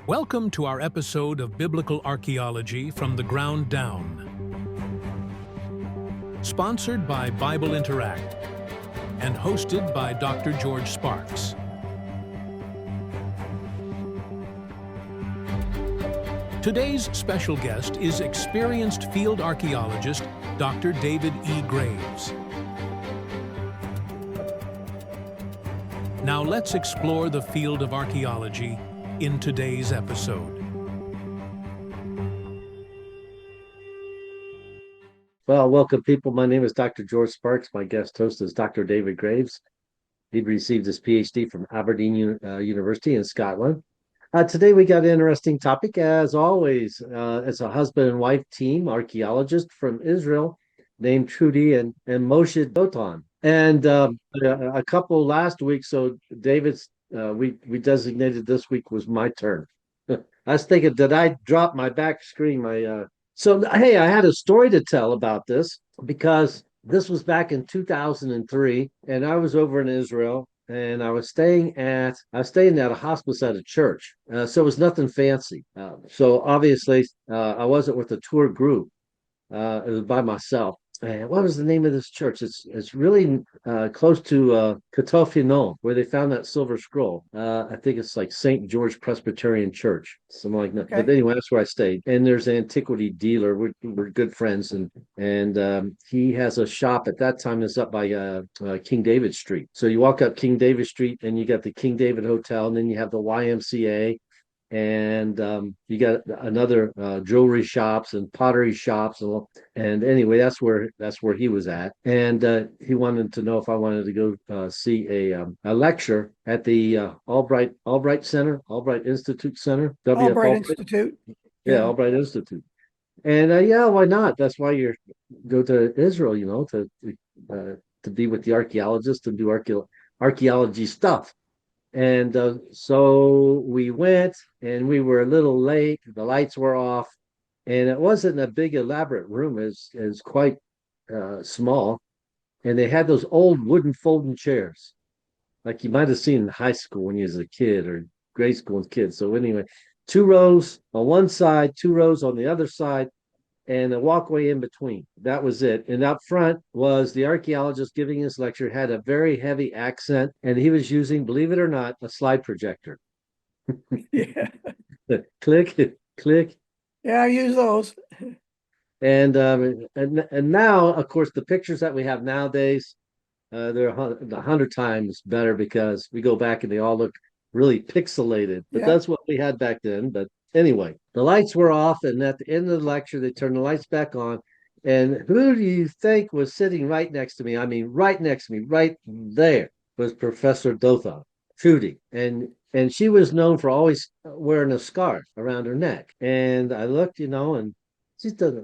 Welcome to our episode of Biblical Archaeology from the Ground Down. Sponsored by Bible Interact and hosted by Dr. George Sparks. Today's special guest is experienced field archaeologist Dr. David E. Graves. Now let's explore the field of archaeology in today's episode. Well, welcome people. My name is Dr. George Sparks. My guest host is Dr. David Graves. He received his PhD from Aberdeen University in Scotland. Today we got an interesting topic, as always. It's a husband and wife team, archaeologist from Israel named Trude and Moshe Dotan. And a couple last week, so David's we designated this week was my turn. I was thinking, did I drop my back screen? So hey, I had a story to tell about this because this was back in 2003, and I was over in Israel, and I was staying at a hospice at a church. So it was nothing fancy. So obviously, I wasn't with a tour group. It was by myself. And what was the name of this church? It's really close to Katofino, where they found that silver scroll. I think it's like St. George Presbyterian Church, something like that. Okay. But anyway, that's where I stayed. And there's an antiquity dealer. We're good friends, and he has a shop at that time. It's up by King David Street. So you walk up King David Street, and you got the King David Hotel, and then you have the YMCA. And you got another jewelry shops and pottery shops, and anyway, that's where he was at, and he wanted to know if I wanted to go see a lecture at the Albright Institute Center. Albright Institute. Yeah, Albright Institute. And yeah, why not? That's why you go to Israel, to be with the archaeologists and do archaeology stuff. And so we went, and we were a little late. The lights were off, and it wasn't a big elaborate room. It was quite small, and they had those old wooden folding chairs, like you might have seen in high school when you was a kid or grade school as a kid. So anyway, 2 rows on one side, 2 rows on the other side, and a walkway in between. That was it. And up front was the archaeologist giving his lecture, had a very heavy accent, and he was using, believe it or not, a slide projector. Yeah. Click, click. Yeah, I use those. And now, of course, the pictures that we have nowadays, they're 100 times better because we go back and they all look really pixelated. But that's what we had back then. But anyway, the lights were off, and at the end of the lecture, they turned the lights back on. And who do you think was sitting right next to me? I mean, right next to me, right there was Professor Dothan, Trude. And she was known for always wearing a scarf around her neck. And I looked, and she's done,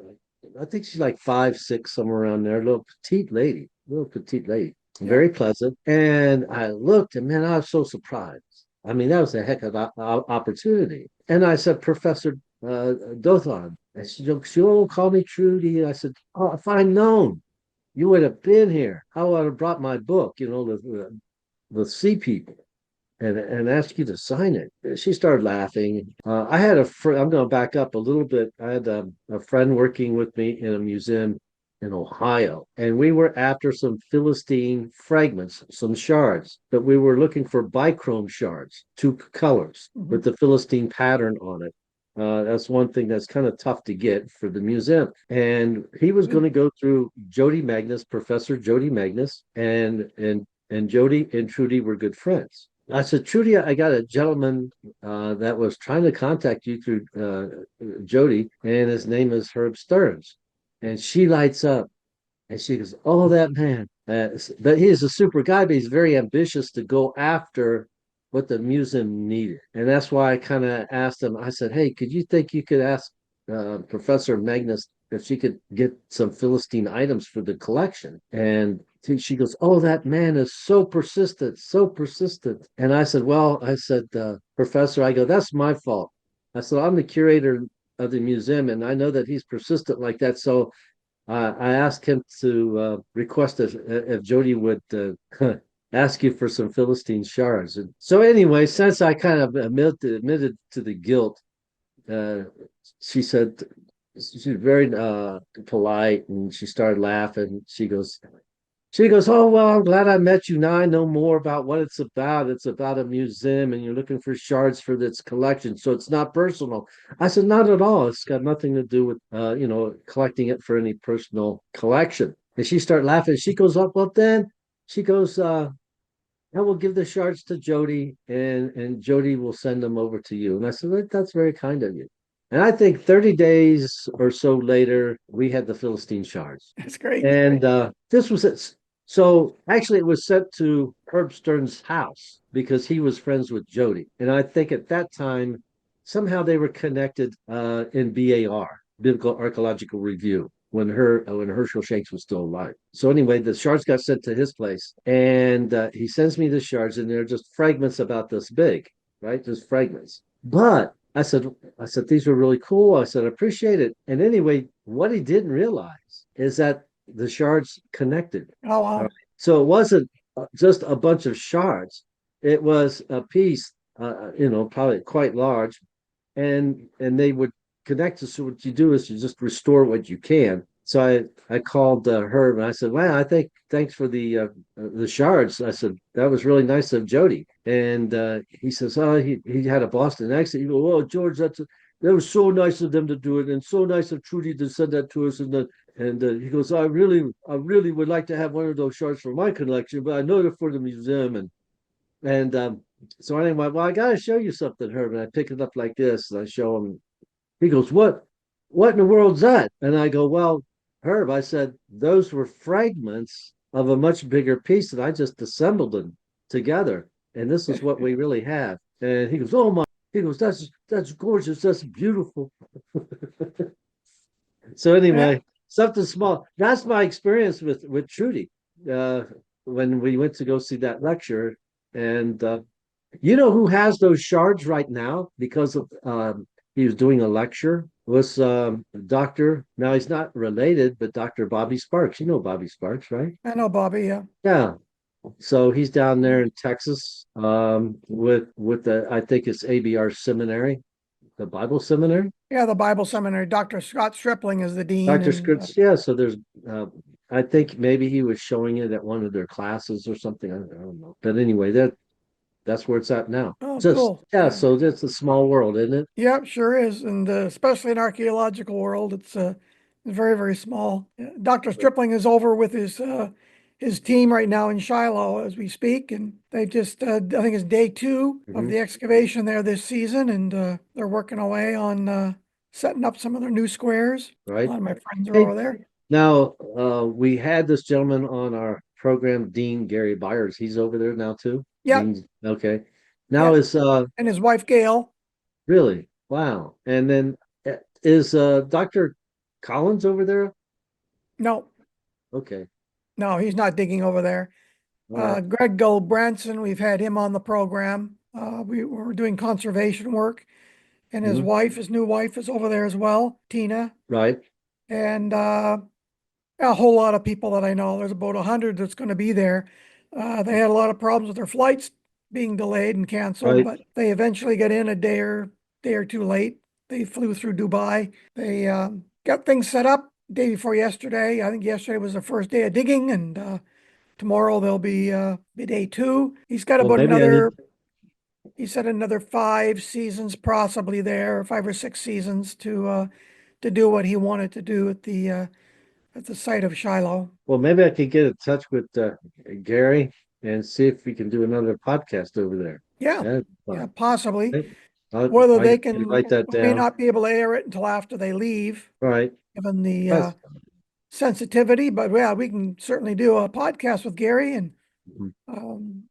I think she's like 5'6", somewhere around there, little petite lady, very pleasant. And I looked, and man, I was so surprised. I mean, that was a heck of an opportunity. And I said, Professor Dothan, and she won't call me Trude. I said, oh, if I'd known you would have been here, I would have brought my book, the Sea People, and asked you to sign it. She started laughing. I had I'm going to back up a little bit. I had a friend working with me in a museum in Ohio, and we were after some Philistine fragments, some shards, but we were looking for bichrome shards, 2 colors with the Philistine pattern on it. That's one thing that's kind of tough to get for the museum. And he was going to go through Jody Magnus, Professor Jody Magnus, and Jody and Trude were good friends. I said, Trude, I got a gentleman that was trying to contact you through Jody, and his name is Herb Stearns. And she lights up, and she goes, oh, that man. But he is a super guy, but he's very ambitious to go after what the museum needed. And that's why I kind of asked him, I said, hey, could you think you could ask Professor Magnus if she could get some Philistine items for the collection? And she goes, oh, that man is so persistent, so persistent. And I said, Professor, I go, that's my fault. I said, I'm the curator of the museum, and I know that he's persistent like that. So I asked him to request if Jody would ask you for some Philistine shards. And so anyway, since I kind of admitted to the guilt, uh, she said she's very polite, and she started laughing. She goes, oh, well, I'm glad I met you. Now I know more about what it's about. It's about a museum and you're looking for shards for its collection. So it's not personal. I said, not at all. It's got nothing to do with, collecting it for any personal collection. And she started laughing. She goes up, well, then she goes, I will give the shards to Jody and Jody will send them over to you. And I said, that's very kind of you. And I think 30 days or so later, we had the Philistine shards. That's great. And this was it. So actually, it was sent to Herb Stern's house because he was friends with Jody. And I think at that time, somehow they were connected in BAR, Biblical Archaeological Review, when Herschel Shanks was still alive. So anyway, the shards got sent to his place, and he sends me the shards, and they're just fragments about this big, right? Just fragments. But I said these were really cool. I said I appreciate it. And anyway, what he didn't realize is that the shards connected. Oh, wow. So it wasn't just a bunch of shards. It was a piece, probably quite large, and they would connect us. So what you do is you just restore what you can. So I called Herb and I said, "Wow, thanks for the shards." I said that was really nice of Jody, and he says, "Oh, he had a Boston accent." He goes, "Oh, George, that was so nice of them to do it, and so nice of Trude to send that to us." And he goes, I really would like to have one of those shards for my collection, but I know they're for the museum." And so anyway, well, I got to show you something, Herb. And I pick it up like this, and I show him. He goes, what in the world's that? And I go, well, Herb, I said, those were fragments of a much bigger piece that I just assembled them together. And this is what we really have. And he goes, oh my, he goes, that's gorgeous. That's beautiful. So Yeah. anyway, something small. That's my experience with Trudy when we went to go see that lecture. And you know who has those shards right now because of he was doing a lecture was Doctor. Now he's not related, but Dr. Bobby Sparks. You know Bobby Sparks, right? I know Bobby. Yeah. Yeah. So he's down there in Texas with the I think it's ABR seminary, the Bible seminary. Yeah. The Bible Seminary. Dr. Scott Stripling is the dean. Dr. And Skritz, yeah. So there's, I think maybe he was showing it at one of their classes or something. I don't know. But anyway, that's where it's at now. oh, So cool. yeah, so it's a small world, isn't it? Yeah, sure is. And especially in archaeological world, it's very, very small. Dr. Stripling is over with his team right now in Shiloh as we speak. And they just, I think it's day 2 of the excavation there this season. And they're working away on setting up some of their new squares. Right. A lot of my friends are Hey, over there. Now, we had this gentleman on our program, Dean Gary Byers. He's over there now too. Yeah. Okay. Now Yeah. is And his wife, Gail. really wow. And then is Dr. Collins over there? No, Okay. no, he's not digging over there. All right. Greg Branson, we've had him on the program. We were doing conservation work, and his new wife is over there as well, Tina, Right. and a whole lot of people that I know. There's about 100 that's going to be there. They had a lot of problems with their flights being delayed and canceled, Right. but they eventually got in a day or two late. They flew through Dubai. They got things set up day before yesterday. I think yesterday was the first day of digging, and tomorrow there'll be day 2. He's got Well, about maybe I another, need he said another 5 seasons possibly there, 5 or 6 seasons to do what he wanted to do at the site of Shiloh. well, maybe I could get in touch with Gary and see if we can do another podcast over there. Yeah, That'd be yeah, fun. possibly. Okay. I'll, Whether I they can can, write that we may down. not be able to air it until after they leave, All right. given the That's- sensitivity, but yeah, we can certainly do a podcast with Gary and Mhm.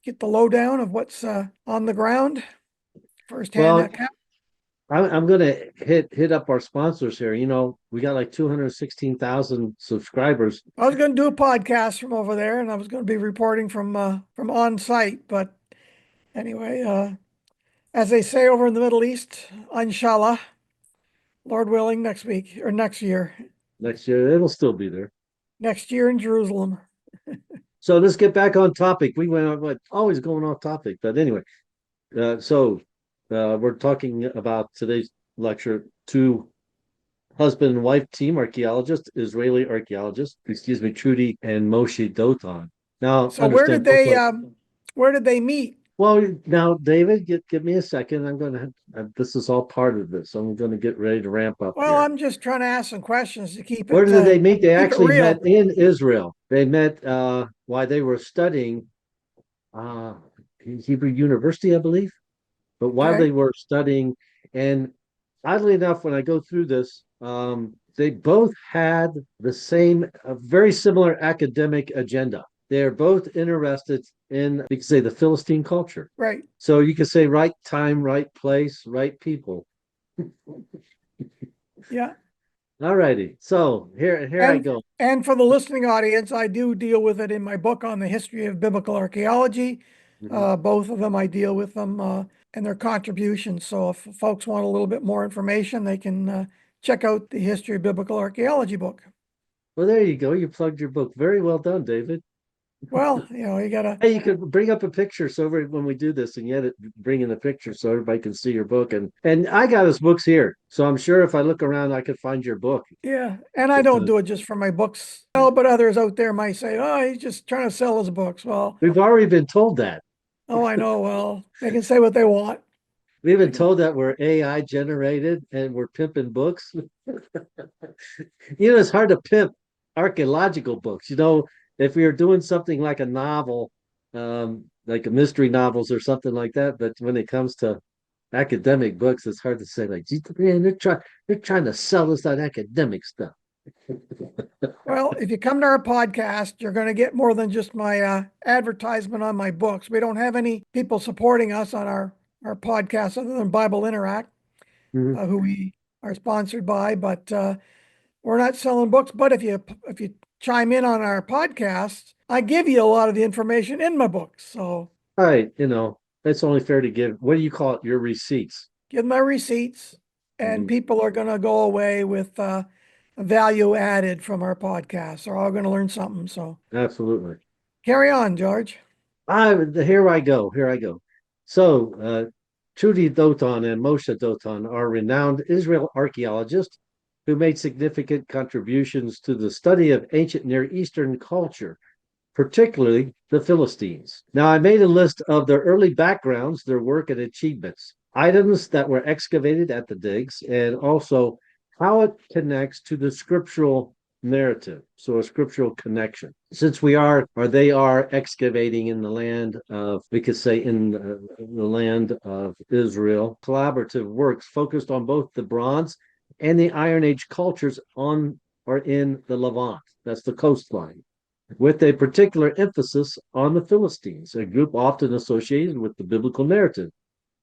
get the lowdown of what's on the ground firsthand. Well, I'm gonna hit up our sponsors here. You know, we got like 216,000 subscribers. I was going to do a podcast from over there, and I was going to be reporting from on site. But anyway, as they say over in the Middle East, inshallah, Lord willing, next week or next year Next year, it'll still be there. in Jerusalem. So let's get back on topic. We went on, always going off topic, but anyway. We're talking about today's lecture, two husband and wife team archaeologists, Israeli archaeologists, excuse me, Trude and Moshe Dotan. Now, So understand. where did they meet? Well, now, David, give me a second. I'm going to, this is all part of this. I'm going to get ready to ramp up Well, here. I'm just trying to ask some questions to Where did they meet? They keep it actually real. met in Israel. They met while they were studying uh, Hebrew University, I believe. But while Okay. they were studying, and oddly enough, when I go through this, they both had the same, very similar academic agenda. They're both interested in, you could say, the Philistine culture. Right. So you could say right time, right place, right people. Yeah. All righty. So here I go. And for the listening audience, I do deal with it in my book on the history of biblical archaeology. Mhm. Both of them, I deal with them and their contributions. So if folks want a little bit more information, they can check out the history of biblical archaeology book. Well, there you go. You plugged your book. Very well done, David. Well, you gotta. Hey, you could bring up a picture so when we do this, and yet bring in a picture so everybody can see your book. And I got his books here, so I'm sure if I look around, I could find your book. Yeah, and I don't do it just for my books. No, but others out there might say, "Oh, he's just trying to sell his books." Well, We've already been told that. oh, I know. Well, they can say what they want. We've been told that we're AI generated and we're pimping books. It's hard to pimp archaeological books. If we were doing something like a novel, like a mystery novels or something like that, but when it comes to academic books, it's hard to say, like, "Gee, man, they're trying to sell us that academic stuff." Well, if you come to our podcast, you're going to get more than just my advertisement on my books. We don't have any people supporting us on our podcast other than Bible Interact, Mhm. who we are sponsored by. But we're not selling books. But if you chime in on our podcast, I give you a lot of the information in my books. So All right, it's only fair to give, what do you call it? Your receipts. give my receipts, and Mhm. people are going to go away with value added from our podcast. They're all going to learn something. So Absolutely. carry on, George. Here I go. Here I go. So, Trude Dotan and Moshe Dotan are renowned Israel archaeologists who made significant contributions to the study of ancient Near Eastern culture, particularly the Philistines. Now, I made a list of their early backgrounds, their work, and achievements, items that were excavated at the digs, and also how it connects to the scriptural narrative. So, a scriptural connection. Since they are excavating in the land of, we could say, in the land of Israel, collaborative works focused on both the Bronze and the Iron Age cultures on or in the Levant. That's the coastline, with a particular emphasis on the Philistines, a group often associated with the biblical narrative.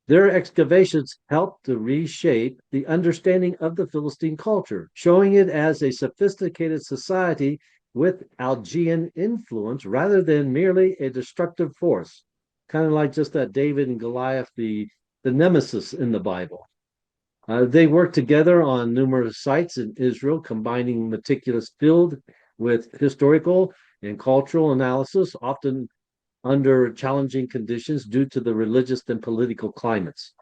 Their excavations helped to reshape the understanding of the Philistine culture, showing it as a sophisticated society with Algean influence rather than merely a destructive force, kind of like just that David and Goliath, the nemesis in the Bible. They worked together on numerous sites in Israel, combining meticulous field with historical and cultural analysis, often under challenging conditions due to the religious and political climates.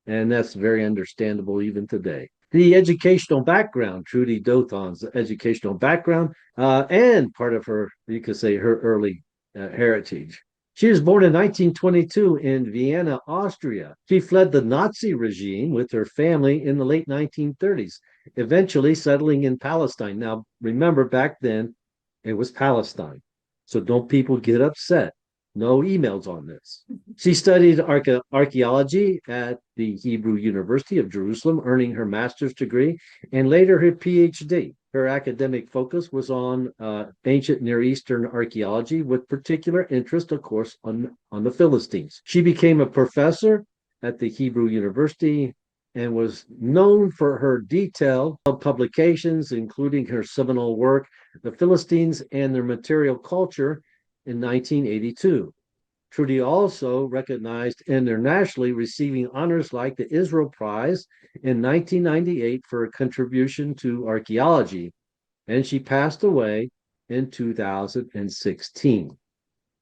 And that's very understandable even today. The educational background, Trude Dothan's educational background, and part of her, you could say, her early heritage. She was born in 1922 in Vienna, Austria. She fled the Nazi regime with her family in the late 1930s, eventually settling in Palestine. Now, remember, back then, it was Palestine. So don't people get upset. No emails on this. She studied archaeology at the Hebrew University of Jerusalem, earning her master's degree and later her PhD. Her academic focus was on ancient Near Eastern archaeology, with particular interest, of course, on the Philistines. She became a professor at the Hebrew University and was known for her detailed publications, including her seminal work, The Philistines and Their Material Culture, in 1982. Trude also recognized internationally, receiving honors like the Israel Prize in 1998 for a contribution to archaeology, and she passed away in 2016.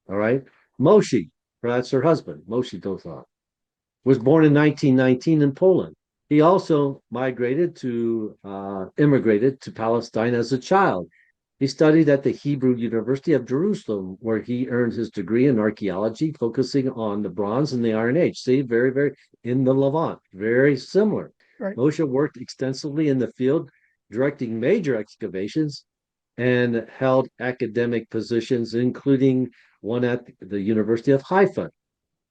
All right. Moshe, that's her husband, Moshe Dothan, was born in 1919 in Poland. He also immigrated to Palestine as a child. He studied at the Hebrew University of Jerusalem, where he earned his degree in archaeology, focusing on the Bronze and the Iron Age. See, very, very in the Levant, very similar. Right. Moshe worked extensively in the field, directing major excavations and held academic positions, including one at the University of Haifa.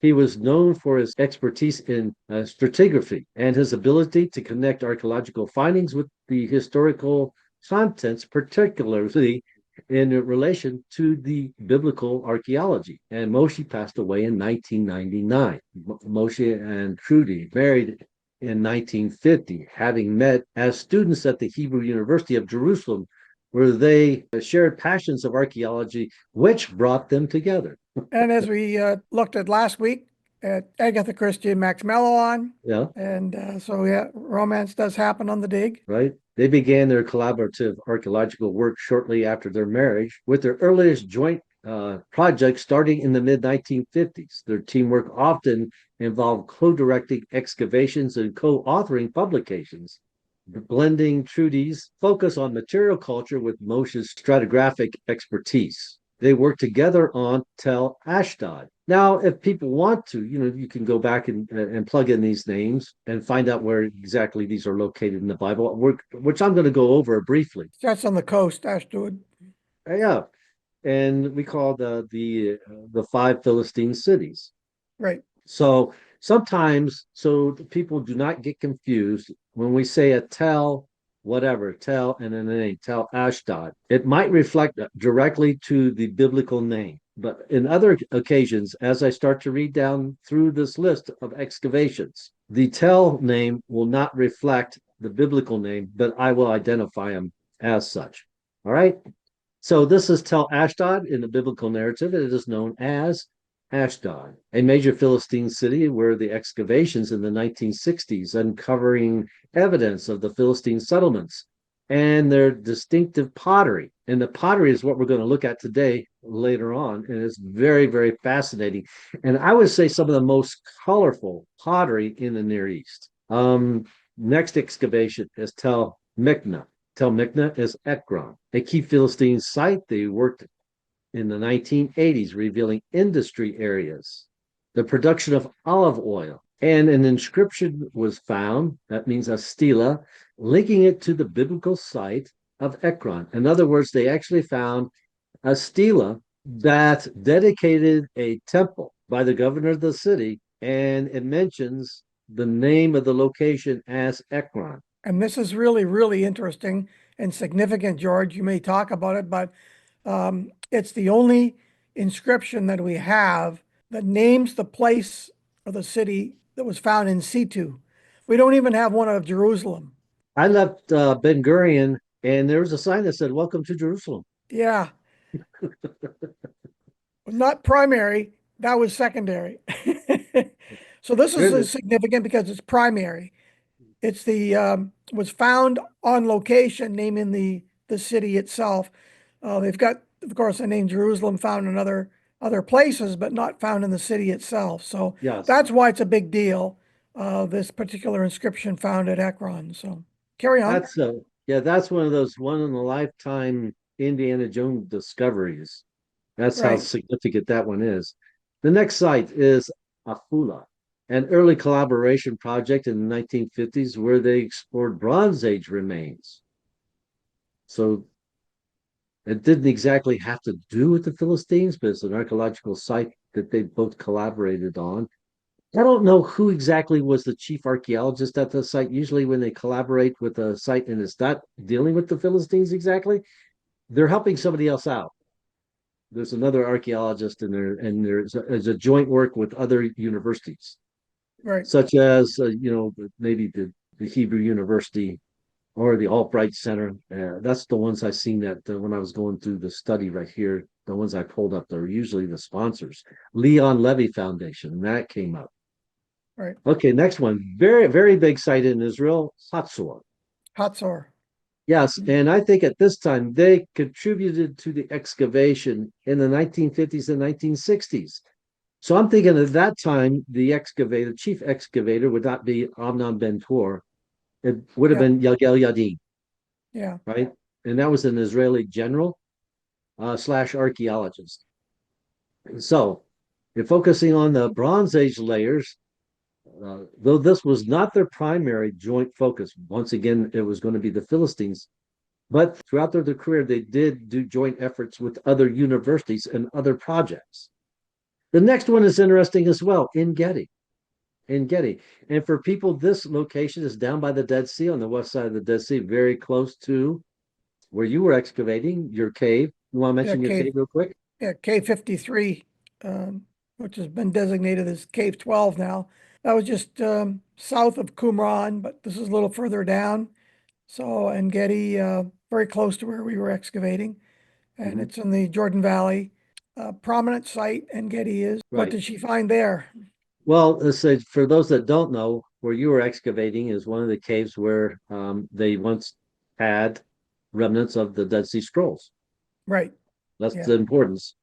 He was known for his expertise in stratigraphy and his ability to connect archaeological findings with the historical contents, particularly in relation to the biblical archaeology. And Moshe passed away in 1999. Moshe and Trude married in 1950, having met as students at the Hebrew University of Jerusalem, where they shared passions of archaeology, which brought them together. And as we looked at last week at Agatha Christie and Max Mellon, Yeah. And so, yeah, romance does happen on the dig. Right. They began their collaborative archaeological work shortly after their marriage, with their earliest joint project starting in the mid 1950s. Their teamwork often involved co-directing excavations and co-authoring publications, blending Trude's focus on material culture with Moshe's stratigraphic expertise. They worked together on Tel Ashdod. Now, if people want to, you can go back and plug in these names and find out where exactly these are located in the Bible, which I'm going to go over briefly. That's on the coast, Ashdod. Yeah, and we call the five Philistine cities. Right. So sometimes, so people do not get confused when we say a Tel whatever, Tel and then a name, Tel Ashdod. It might reflect directly to the biblical name. But in other occasions, as I start to read down through this list of excavations, the Tel name will not reflect the biblical name, but I will identify them as such. All right. So this is Tel Ashdod in the biblical narrative. It is known as Ashdod, a major Philistine city where the excavations in the 1960s uncovering evidence of the Philistine settlements and their distinctive pottery. And the pottery is what we're going to look at today later on. And it's very, very fascinating. And I would say some of the most colorful pottery in the Near East. Next excavation is Tel Mikna. Tel Mikna is Ekron, a key Philistine site. They worked in the 1980s, revealing industry areas, the production of olive oil, and an inscription was found, that means a stela, linking it to the biblical site of Ekron. In other words, they actually found a stela that dedicated a temple by the governor of the city, and it mentions the name of the location as Ekron. And this is really, really interesting and significant, George. You may talk about it, but it's the only inscription that we have that names the place or the city that was found in situ. We don't even have one of Jerusalem. I left Ben Gurion, and there was a sign that said, "Welcome to Jerusalem." Yeah. Not primary, that was secondary. So this is significant because it's primary. It's the was found on location, naming the city itself. They've got, of course, the name Jerusalem found in other places, but not found in the city itself. So Yes. that's why it's a big deal. This particular inscription found at Ekron. So carry on. That's one of those one in a lifetime Indiana Jones discoveries. That's how Right. significant that one is. The next site is Afula, an early collaboration project in the 1950s where they explored Bronze Age remains. So it didn't exactly have to do with the Philistines, but it's an archaeological site that they both collaborated on. I don't know who exactly was the chief archaeologist at the site. Usually, when they collaborate with a site and it's not dealing with the Philistines exactly, they're helping somebody else out. There's another archaeologist in there, and there's a joint work with other universities, Right. such as maybe the Hebrew University or the Albright Center. That's the ones I seen that when I was going through the study right here. The ones I pulled up, they're usually the sponsors. Leon Levy Foundation, that came up. Right. Okay, next one. Very, very big site in Israel, Hatzor. Hatzor. Yes, and I think at this time they contributed to the excavation in the 1950s and 1960s. So I'm thinking at that time, the excavator, chief excavator, would not be Amnon Ben Tor. It would have Yeah, been Yagel Yadin, yeah, right? And that was an Israeli general slash archaeologist. So, if focusing on the Bronze Age layers, though this was not their primary joint focus, once again, it was going to be the Philistines. But throughout their career, they did do joint efforts with other universities and other projects. The next one is interesting as well, in Getty. In Getty. And for people, this location is down by the Dead Sea on the west side of the Dead Sea, very close to where you were excavating your cave. You want to yeah, mention your cave real quick? yeah, Cave 53, which has been designated as Cave 12 now. That was just south of Qumran, but this is a little further down. So, and Getty, very close to where we were excavating, and Mhm. it's in the Jordan Valley. Prominent site, and Getty is. What Right. did she find there? Well, let's say for those that don't know, where you were excavating is one of the caves where they once had remnants of the Dead Sea Scrolls. Right. That's Yeah. the importance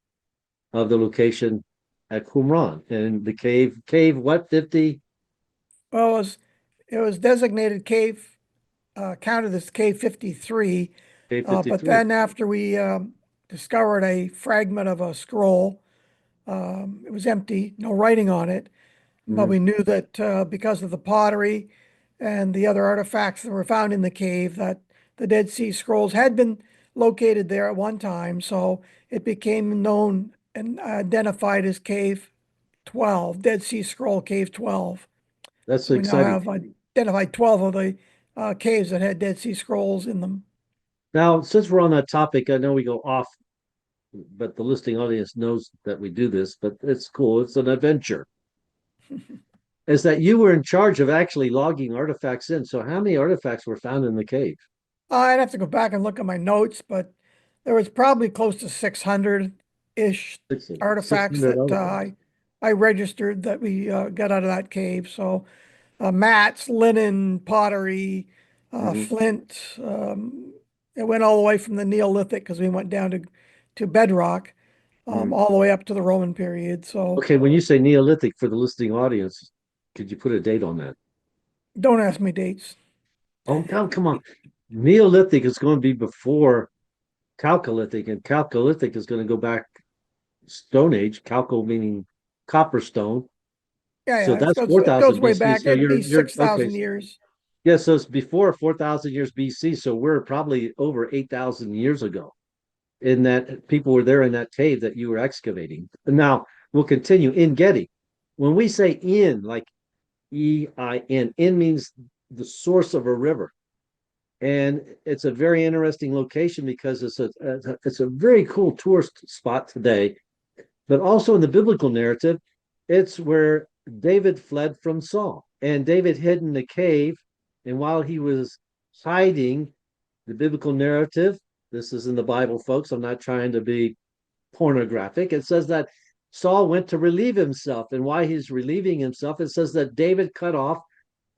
of the location at Qumran. And the cave what, 50? Well, it was designated cave, counted as Cave 53. Cave But 53. then after we discovered a fragment of a scroll, it was empty, no writing on it. But Mhm. we knew that because of the pottery and the other artifacts that were found in the cave, that the Dead Sea Scrolls had been located there at one time. So it became known and identified as Cave 12, Dead Sea Scroll Cave 12. That's So we now exciting. have identified 12 of the caves that had Dead Sea Scrolls in them. Now, since we're on that topic, I know we go off, but the listening audience knows that we do this, but it's cool. It's an adventure. Is that you were in charge of actually logging artifacts in. So how many artifacts were found in the cave? I'd have to go back and look at my notes, but there was probably close to 600-ish artifacts 600 that artifacts. I registered that we got out of that cave. So mats, linen, pottery, Mhm. flint. It went all the way from the Neolithic because we went down to bedrock, Mhm. all the way up to the Roman period. So Okay, when you say Neolithic for the listening audience, could you put a date on that? don't ask me dates. Oh, no, come on. Neolithic is going to be before Chalcolithic, and Chalcolithic is going to go back Stone Age, Chalco meaning copper stone. Yeah, So yeah, that's it goes 4000 way BC. back So at least you're okay. 6,000 years. Yeah, so it's before 4000 years BC. So we're probably over 8000 years ago in that people were there in that cave that you were excavating. Now we'll continue in Getty. When we say in, like in means the source of a river. And it's a very interesting location because it's a very cool tourist spot today. But also in the biblical narrative, it's where David fled from Saul. And David hid in the cave. And while he was hiding, the biblical narrative, this is in the Bible, folks. I'm not trying to be pornographic. It says that Saul went to relieve himself. And while he's relieving himself, it says that David cut off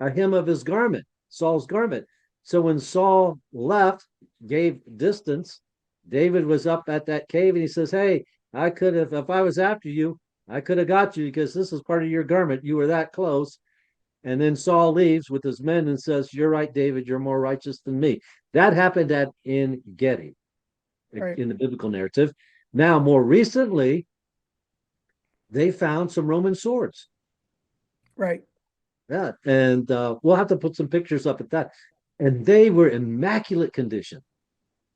a hem of his garment, Saul's garment. So when Saul left, gave distance, David was up at that cave and he says, hey, I could have, if I was after you, I could have got you because this is part of your garment. You were that close. And then Saul leaves with his men and says, you're right, David, you're more righteous than me. That happened at En Gedi Right, in the biblical narrative. Now, more recently, they found some Roman swords. right. Yeah, and we'll have to put some pictures up at that. And they were immaculate condition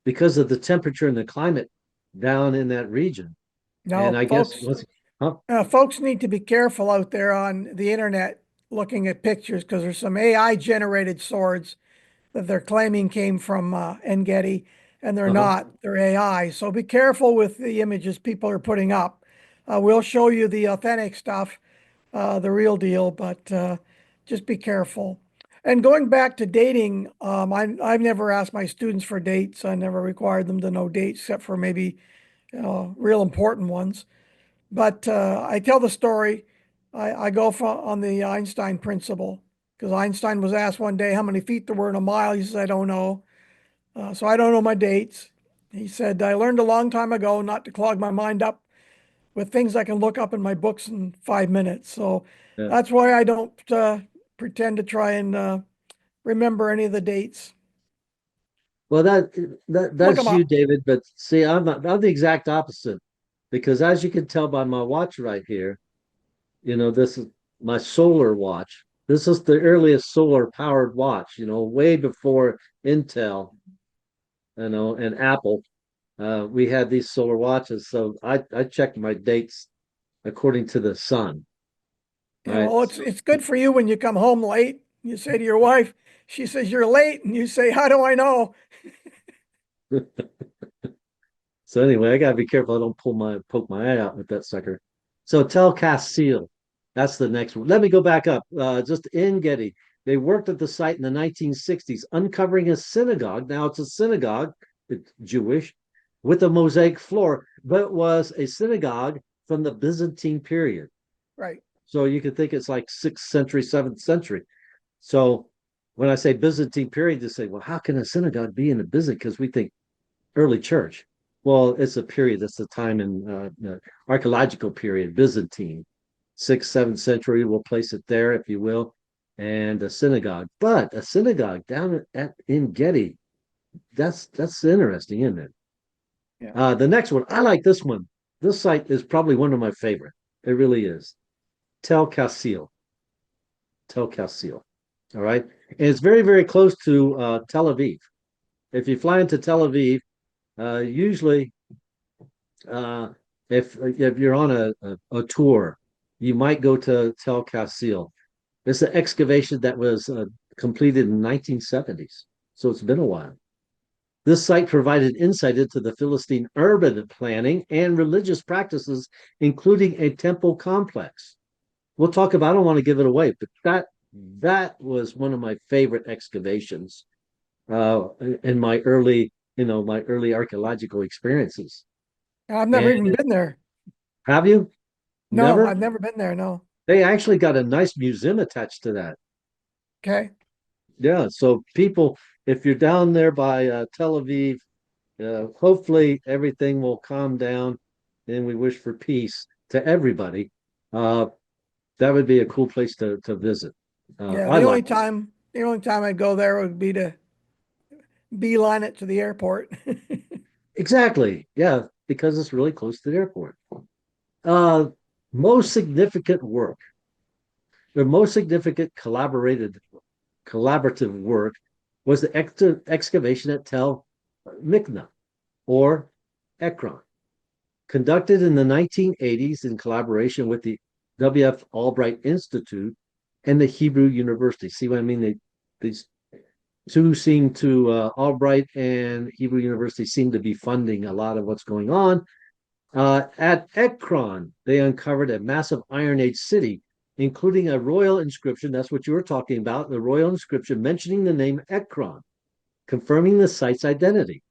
because of the temperature and the climate down in that region. And Now, I guess huh? folks need to be careful out there on the internet looking at pictures because there's some AI generated swords that they're claiming came from Engedi, and they're Uh-huh. not. They're AI. So be careful with the images people are putting up. We'll show you the authentic stuff, the real deal, but just be careful. And going back to dating, I've never asked my students for dates. I never required them to know dates except for maybe real important ones. But I tell the story. I go on the Einstein principle because Einstein was asked one day how many feet there were in a mile. He says, I don't know. So I don't know my dates. He said, I learned a long time ago not to clog my mind up with things I can look up in my books in 5 minutes. So Yeah. that's why I don't pretend to try and remember any of the dates. Well, Look them that's you, up. David. But see, I'm the exact opposite because as you can tell by my watch right here, this is my solar watch. This is the earliest solar powered watch, way before Intel, and Apple. We had these solar watches. So I checked my dates according to the sun. Yeah, Right. well, it's good for you when you come home late. You say to your wife, she says you're late, and you say, "How do I know?" So anyway, I gotta be careful I don't poke my eye out with that sucker. So Tel Seal, that's the next one. Let me go back up. Just in Getty, they worked at the site in the 1960s, uncovering a synagogue. Now it's a synagogue, it's Jewish, with a mosaic floor, but it was a synagogue from the Byzantine period. Right. So you could think it's like 6th century, 7th century. So when I say Byzantine period, you say, well, how can a synagogue be in the Byzantine? Because we think early church. Well, it's a period. It's a time in archaeological period, Byzantine, 6th, 7th century. We'll place it there, if you will, and a synagogue. But a synagogue down in Getty, that's interesting, isn't it? Yeah. The next one, I like this one. This site is probably one of my favorite. It really is. Tel Kassil. Tel Kassil. All right. And it's very, very close to Tel Aviv. If you fly into Tel Aviv, usually uh, if you're on a tour, you might go to Tel Kassil. It's an excavation that was completed in 1970s, so it's been a while. This site provided insight into the Philistine urban planning and religious practices, including a temple complex. We'll talk about. I don't want to give it away, but that was one of my favorite excavations in my early archaeological experiences. I've never And even been there. have you? No, Never? I've never been there. No. They actually got a nice museum attached to that. Okay. Yeah. So people, if you're down there by Tel Aviv, hopefully everything will calm down, and we wish for peace to everybody. Uh, that would be a cool place to visit. Yeah. I like it. The only time I'd go there would be to beeline it to the airport. Exactly. Yeah, because it's really close to the airport. Uh, most significant work, the most significant collaborative work was the excavation at Tel Mikna or Ekron, conducted in the 1980s in collaboration with the W.F. Albright Institute and the Hebrew University. See what I mean? These two seem to, Albright and Hebrew University seem to be funding a lot of what's going on. At Ekron, they uncovered a massive Iron Age city, including a royal inscription. That's what you were talking about, the royal inscription mentioning the name Ekron, confirming the site's identity.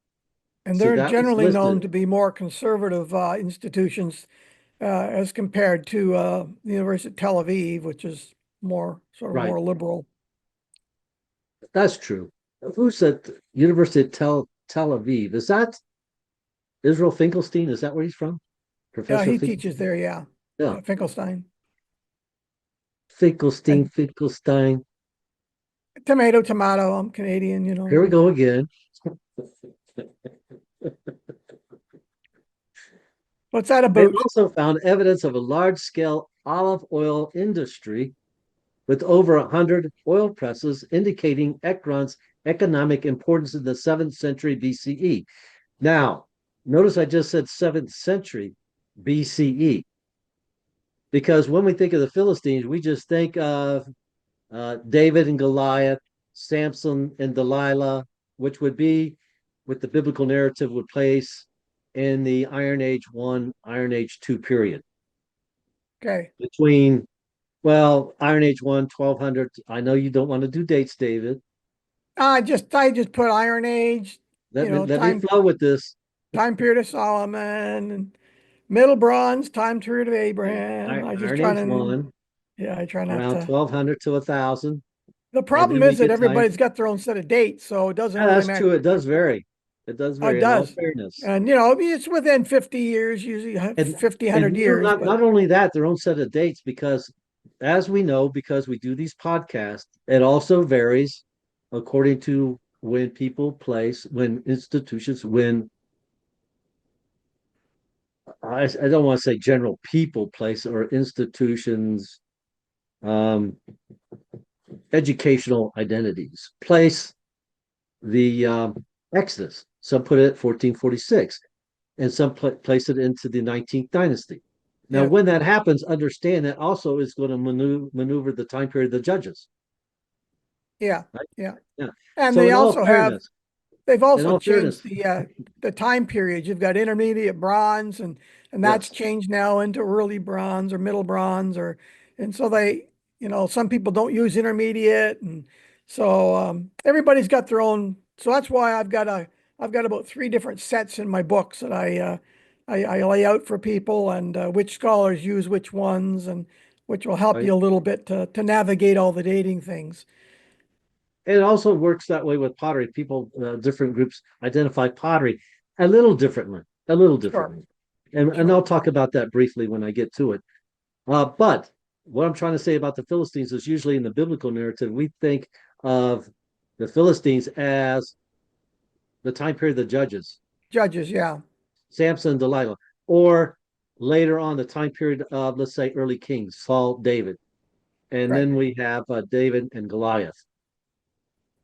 And So they're that was generally known listed. to be more conservative institutions as compared to the University of Tel Aviv, which is Right. more liberal. That's true. Who's at University of Tel Aviv? Is that Israel Finkelstein? Is that where he's from? Yeah, Professor he teaches Finkelstein? there. Yeah, Yeah. yeah, Finkelstein. Finkelstein, And Finkelstein. tomato, tomato. I'm Canadian, Here we go again. What's that They about? also found evidence of a large scale olive oil industry with over 100 oil presses, indicating Ekron's economic importance in the 7th century BCE. Now, notice I just said 7th century BCE, because when we think of the Philistines, we just think of David and Goliath, Samson and Delilah, which would be what the biblical narrative would place in the Iron Age 1, Iron Age 2 period. Okay. Between, well, Iron Age 1, 1200. I know you don't want to do dates, David. I just put Iron Age, Let me flow with this. time period of Solomon and Middle Bronze, time period of Okay. Abraham. I just Iron try Age to, 1, yeah, I try not around to. 1200 to 1000. The And problem then we is that get time. everybody's got their own set of dates, so it doesn't Yeah, really that's matter. true. It does vary. It does It vary in all does. fairness. And, it's within 50 years, usually And 50, and 100 you know, years, not but not only that, their own set of dates, because as we know, because we do these podcasts, it also varies according to when people place, when institutions, when I don't want to say general people place or institutions, um, educational identities place the Exodus. Some put it at 1446, and some place it into the 19th dynasty. Now, yeah, when that happens, understand that also is going to maneuver the time period of the judges. yeah, Right? yeah. Yeah. And So they also have they've in also all changed fairness, the time periods. You've got intermediate bronze and that's yes. changed now into early bronze or middle bronze and so some people don't use intermediate and so everybody's got their own so that's why I've got about three different sets in my books that I lay out for people and which scholars use which ones and which will help Right. you a little bit to navigate all the dating things. It also works that way with pottery. People, different groups identify pottery a little differently, a little Sure, differently. And sure. I'll talk about that briefly when I get to it. But what I'm trying to say about the Philistines is usually in the biblical narrative, we think of the Philistines as the time period of the judges, Judges, yeah, Samson and Delilah, or later on the time period of, let's say, early kings, Saul, David. And right. then we have David and Goliath.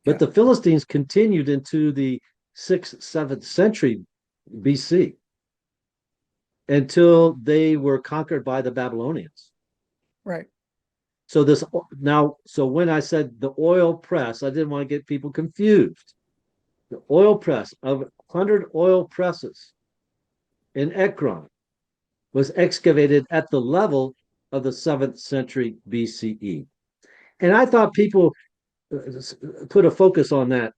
But Yeah, the Philistines continued into the 6th, 7th century BC until they were conquered by the Babylonians. right. So this now, so when I said the oil press, I didn't want to get people confused. The oil press of 100 oil presses in Ekron was excavated at the level of the 7th century BCE. And I thought people put a focus on that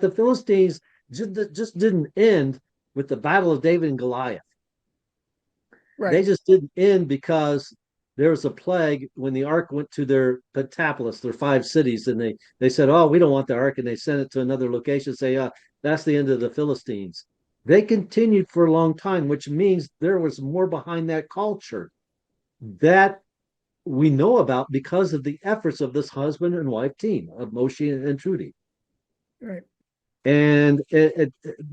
the Philistines just didn't end with the Battle of David and Goliath. They Right. just didn't end because there was a plague when the ark went to their Pentapolis, their 5 cities, and they said, "Oh, we don't want the ark," and they sent it to another location. Say, that's the end of the Philistines." They continued for a long time, which means there was more behind that culture that we know about because of the efforts of this husband and wife team of Moshe and Trude. Right. And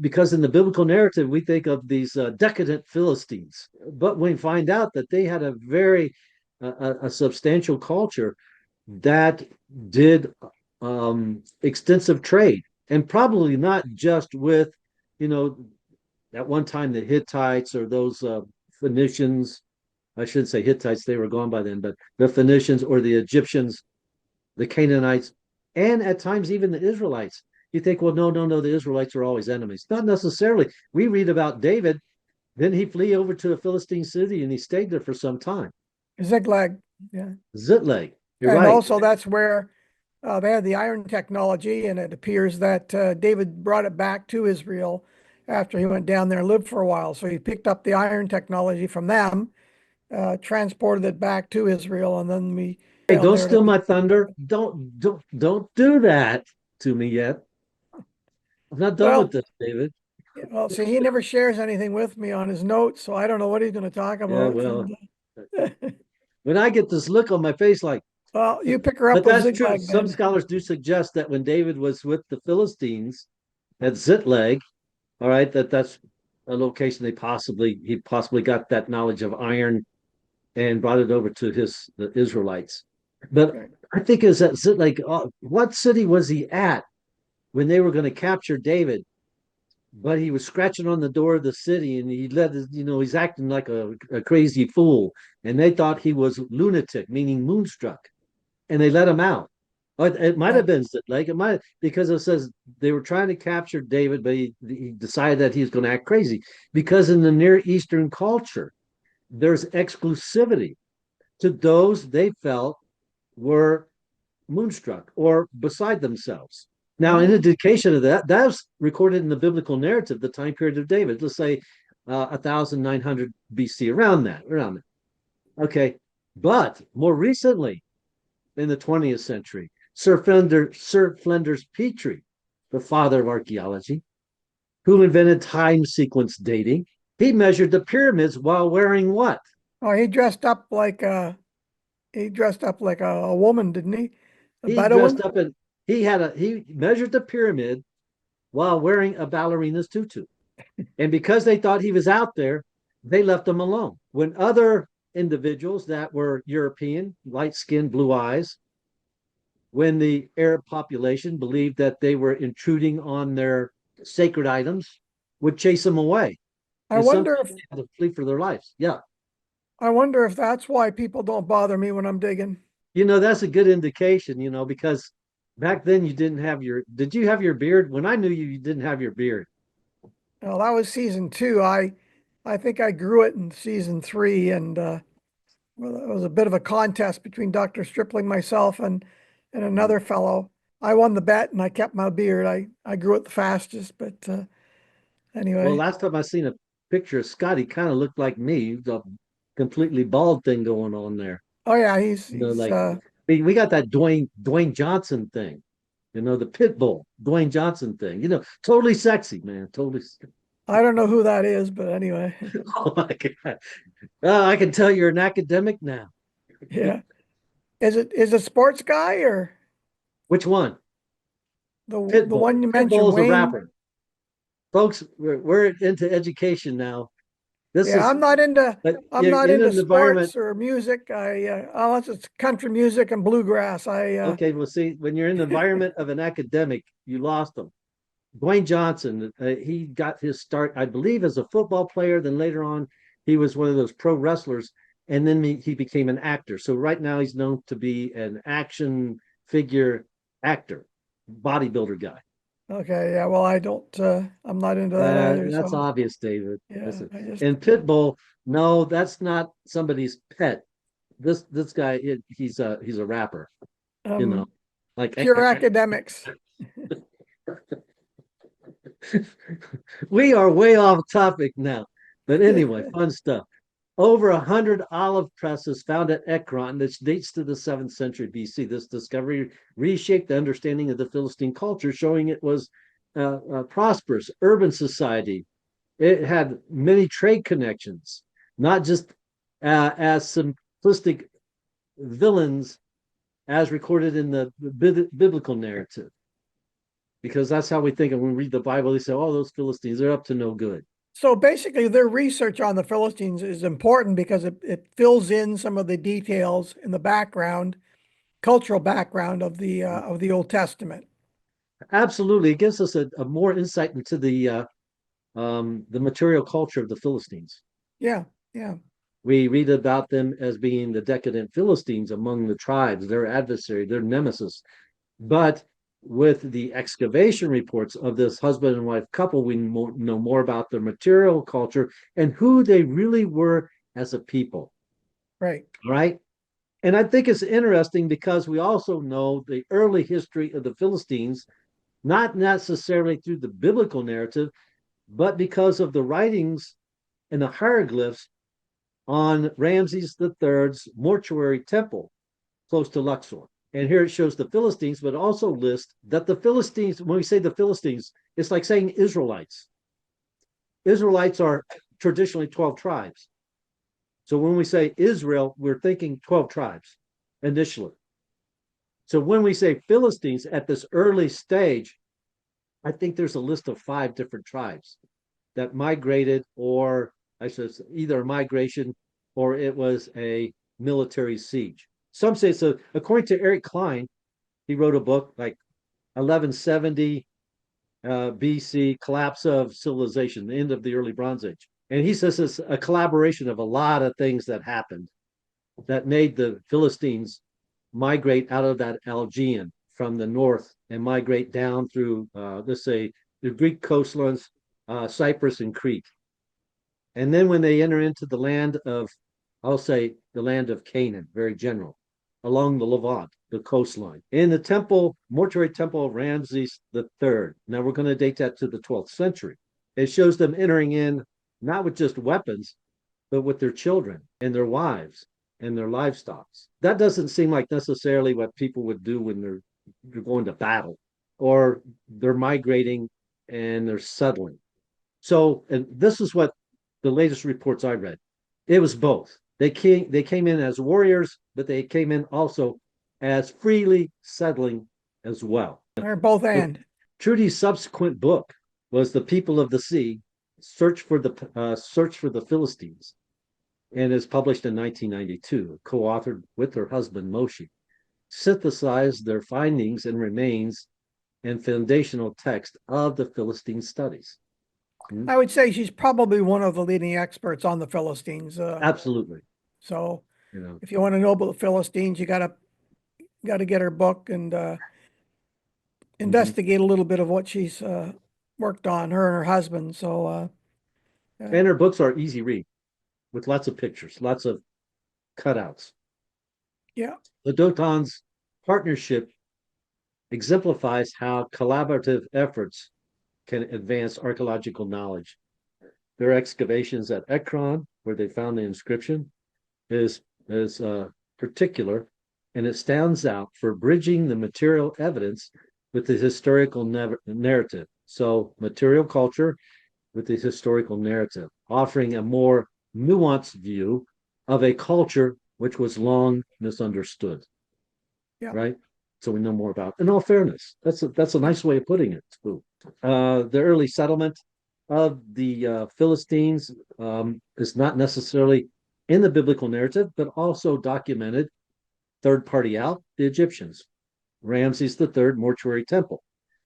because in the biblical narrative, we think of these decadent Philistines, but we find out that they had a very a substantial culture that did extensive trade, and probably not just with, you know, at one time the Hittites or those Phoenicians. I shouldn't say Hittites; they were gone by then, but the Phoenicians or the Egyptians, the Canaanites, and at times even the Israelites. You think, well, no, no, no, the Israelites are always enemies. Not necessarily. We read about David, then he flee over to a Philistine city and he stayed there for some time. Ziglag. Yeah. Ziklag, you're And right. also that's where they had the iron technology, and it appears that David brought it back to Israel after he went down there and lived for a while. So he picked up the iron technology from them, transported it back to Israel, and then we Hey, down don't there to steal my thunder. Don't do that to me yet. I'm not done with well, this, David. well, see, he never shares anything with me on his notes, so I don't know what he's going to talk Yeah, about. well, And when I get this look on my face, like, well, you pick her but up with that's true. Ziglag Some then. scholars do suggest that when David was with the Philistines at Ziklag, all right, that's a location he possibly got that knowledge of iron and brought it over to the Israelites. But Right. I think is that like what city was he at when they were going to capture David? But he was scratching on the door of the city, and he's acting like a crazy fool, and they thought he was lunatic, meaning moonstruck, and they let him out. It might Yeah. have been like it might, because it says they were trying to capture David, but he decided that he was going to act crazy, because in the Near Eastern culture there's exclusivity to those they felt were moonstruck or beside themselves. Now, in Oh, indication of that's recorded in the biblical narrative, the time period of David, let's say 1900 BC, around that. Okay, but more recently in the 20th century, Sir Flinders Petrie, the father of archaeology, who invented time sequence dating. He measured the pyramids while wearing what? Oh, he dressed up like a woman, didn't he? A He dressed Bedouin? up in he measured the pyramid while wearing a ballerina's tutu. And because they thought he was out there, they left him alone. When other individuals that were European, light skinned, blue eyes, when the Arab population believed that they were intruding on their sacred items, would chase them away. I And wonder sometimes if they had to flee for their lives. Yeah. I wonder if that's why people don't bother me when I'm digging. That's a good indication, because back then you didn't have did you have your beard? When I knew you, you didn't have your beard. Well, that was season two. I think I grew it in season three, and well, it was a bit of a contest between Dr. Stripling, myself, and another fellow. I won the bet, and I kept my beard. I grew it the fastest, but Well, anyway. last time I seen a picture of Scott, he kind of looked like me, the completely bald thing going on there. Oh yeah, he's he's. Like we got that Dwayne Johnson thing, the pit bull Dwayne Johnson thing. Totally sexy, man. Totally. I don't know who that is, but anyway, Oh my God. I can tell you're an academic now. yeah. Is it sports guy or Which one? the one you Pitbull mentioned, is a Wayne? rapper. Folks, we're into education now. This Yeah, is, but I'm you're not in into an environment. sports or music. Unless it's country music and bluegrass. Okay, well, see, when you're in the environment of an academic, you lost them. Dwayne Johnson, he got his start, I believe, as a football player. Then later on, he was one of those pro wrestlers, and then he became an actor. So right now, he's known to be an action figure actor, bodybuilder guy. Okay, yeah. Well, I don't. I'm not into that either. That's So obvious, David. yeah, Listen, I just and Pitbull, no, that's not somebody's pet. This guy, he's a rapper. You know, um like pure academics. we are way off topic now. But anyway, fun stuff. Over 100 olive presses found at Ekron, which dates to the 7th century BC. This discovery reshaped the understanding of the Philistine culture, showing it was a prosperous urban society. It had many trade connections, not just as simplistic villains as recorded in the biblical narrative, because that's how we think. And when we read the Bible, they say, "Oh, those Philistines, they're up to no good." So basically, their research on the Philistines is important because it fills in some of the details in the background, cultural background of the Old Testament. Absolutely, it gives us a more insight into the material culture of the Philistines. Yeah, yeah, We read about them as being the decadent Philistines among the tribes, their adversary, their nemesis. But with the excavation reports of this husband and wife couple, we know more about their material culture and who they really were as a people. right. Right. And I think it's interesting because we also know the early history of the Philistines, not necessarily through the biblical narrative, but because of the writings and the hieroglyphs on Ramses III's mortuary temple close to Luxor. And here it shows the Philistines, but also lists that the Philistines, when we say the Philistines, it's like saying Israelites. Israelites are traditionally 12 tribes. So when we say Israel, we're thinking 12 tribes initially. So when we say Philistines at this early stage, I think there's a list of 5 different tribes that migrated, or I should say either a migration or it was a military siege. Some say so. According to Eric Klein, he wrote a book like 1170 BC, collapse of civilization, the end of the early Bronze Age. And he says it's a collaboration of a lot of things that happened that made the Philistines migrate out of that Aegean from the north and migrate down through, let's say, the Greek coastlines, Cyprus and Crete. And then when they enter into the land of, I'll say, the land of Canaan, very general, along the Levant, the coastline. In the temple, mortuary temple of Ramses III. Now we're going to date that to the 12th century. It shows them entering in not with just weapons, but with their children and their wives and their livestock. That doesn't seem like necessarily what people would do when they're they're going to battle, or they're migrating and they're settling. So, and this is what the latest reports I read. It was both. They came in as warriors, but they came in also as freely settling as well. They're both and. Trude's subsequent book was "The People of the Sea: Search for the Philistines," and is published in 1992. Co-authored with her husband Moshe, synthesized their findings and remains and foundational text of the Philistine studies. I would say she's probably one of the leading experts on the Philistines. Absolutely. So You know, if you want to know about the Philistines, you gotta get her book and investigate a little bit of what she's worked on, her and her husband. So and her books are easy read with lots of pictures, lots of cutouts. yeah, The Dotan's partnership exemplifies how collaborative efforts can advance archaeological knowledge. Their excavations at Ekron, where they found the inscription, is particular, and it stands out for bridging the material evidence with the historical narrative. So, material culture with the historical narrative, offering a more nuanced view of a culture which was long misunderstood. yeah. Right? So we know more about. In all fairness, that's a nice way of putting it. Too. The early settlement of the Philistines is not necessarily in the biblical narrative, but also documented third party out the Egyptians. Ramses III mortuary temple,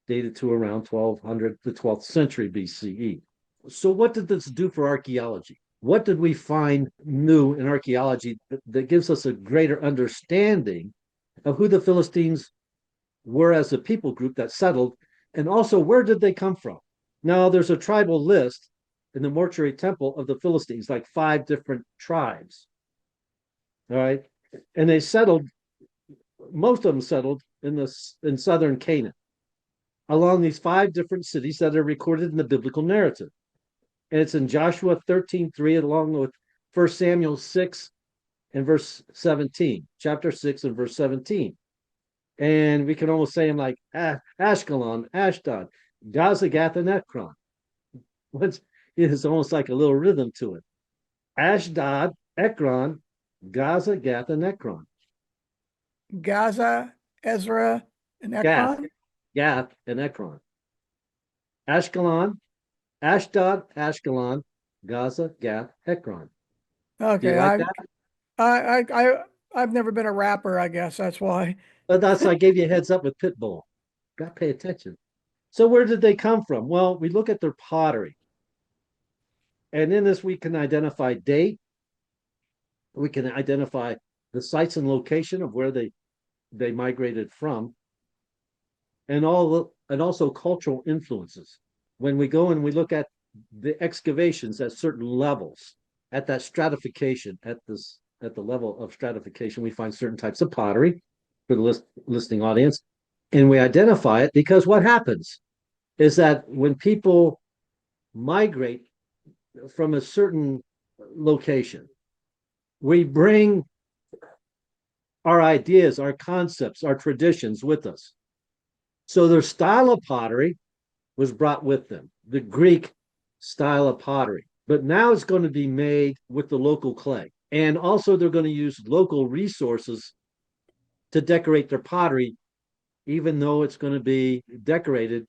dated to around 1200, the 12th century BCE. So, what did this do for archaeology? What did we find new in archaeology that gives us a greater understanding of who the Philistines were as a people group that settled, and also where did they come from? Now, there's a tribal list in the mortuary temple of the Philistines, like 5 different tribes. All right. And they settled, most of them settled in southern Canaan, along these 5 different cities that are recorded in the biblical narrative. And it's in Joshua 13:3, along with 1 Samuel 6 and verse 17, chapter 6 and verse 17. And we can almost say them like Ashkelon, Ashdod, Gaza, Gath, and Ekron. Which is almost like a little rhythm to it. Ashdod, Ekron, Gaza, Gath, and Ekron. Gaza, Ezra, and Gath, Ekron. Gath, and Ekron. Ashkelon, Ashdod, Ashkelon, Gaza, Gath, Ekron. Do you Okay, like that? I've never been a rapper. I guess that's why. But that's I gave you a heads up with Pitbull. Got to pay attention. So where did they come from? Well, we look at their pottery. And in this, we can identify date. We can identify the sites and location of where they migrated from, and also cultural influences. When we go and we look at the excavations at certain levels, at that stratification, at the level of stratification, we find certain types of pottery for the listening audience, and we identify it because what happens is that when people migrate from a certain location, we bring our ideas, our concepts, our traditions with us. So their style of pottery was brought with them, the Greek style of pottery. But now it's going to be made with the local clay. And also, they're going to use local resources to decorate their pottery, even though it's going to be decorated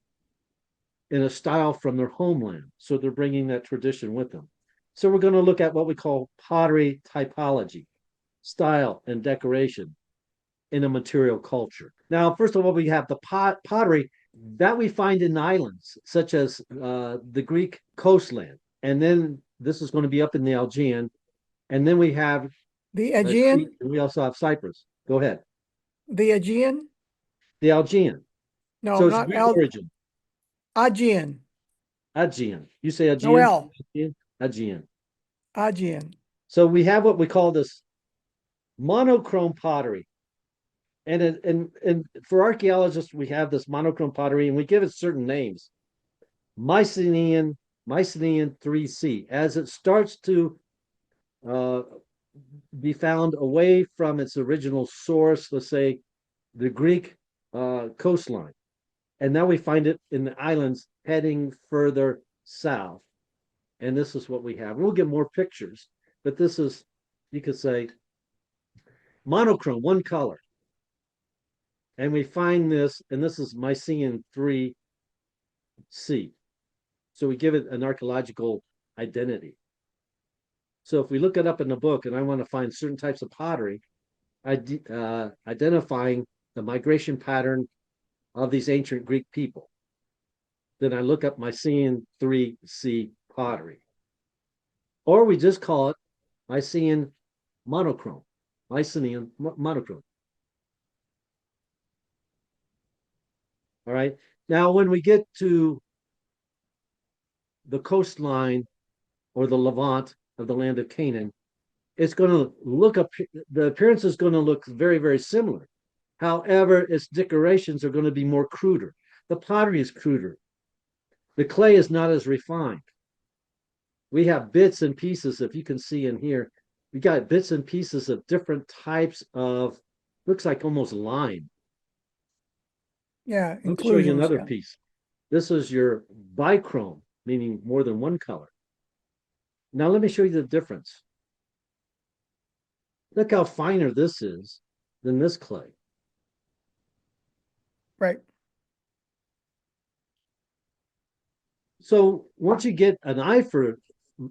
in a style from their homeland. So they're bringing that tradition with them. So we're going to look at what we call pottery typology, style, and decoration in a material culture. Now, first of all, we have the pottery that we find in islands, such as the Greek coastland. And then this is going to be up in the Aegean. And then we have The Crete, Aegean, and we also have Cyprus. Go ahead. the Aegean. The Aegean. No, So it's not Greek origin. Aegean. Aegean. You say No Aegean? L. Aegean. Aegean. So we have what we call this monochrome pottery. And for archaeologists, we have this monochrome pottery, and we give it certain names. Mycenaean 3C, as it starts to be found away from its original source, let's say the Greek coastline. And now we find it in the islands heading further south. And this is what we have. We'll get more pictures, but this is, you could say, monochrome, one color. And we find this, and this is Mycenaean 3C. So we give it an archaeological identity. So if we look it up in the book and I want to find certain types of pottery, identifying the migration pattern of these ancient Greek people, then I look up Mycenaean 3C pottery. Or we just call it Mycenaean monochrome, Mycenaean monochrome. All right. Now, when we get to the coastline or the Levant of the land of Canaan, it's going to look up, the appearance is going to look very, very similar. However, its decorations are going to be more cruder. The pottery is cruder. The clay is not as refined. We have bits and pieces, if you can see in here, we got bits and pieces of different types of, looks like almost lime. Yeah, Let me show you inclusions. another Yeah. piece. This is your bichrome, meaning more than one color. Now let me show you the difference. Look how finer this is than this clay. Right. So once you get an eye for,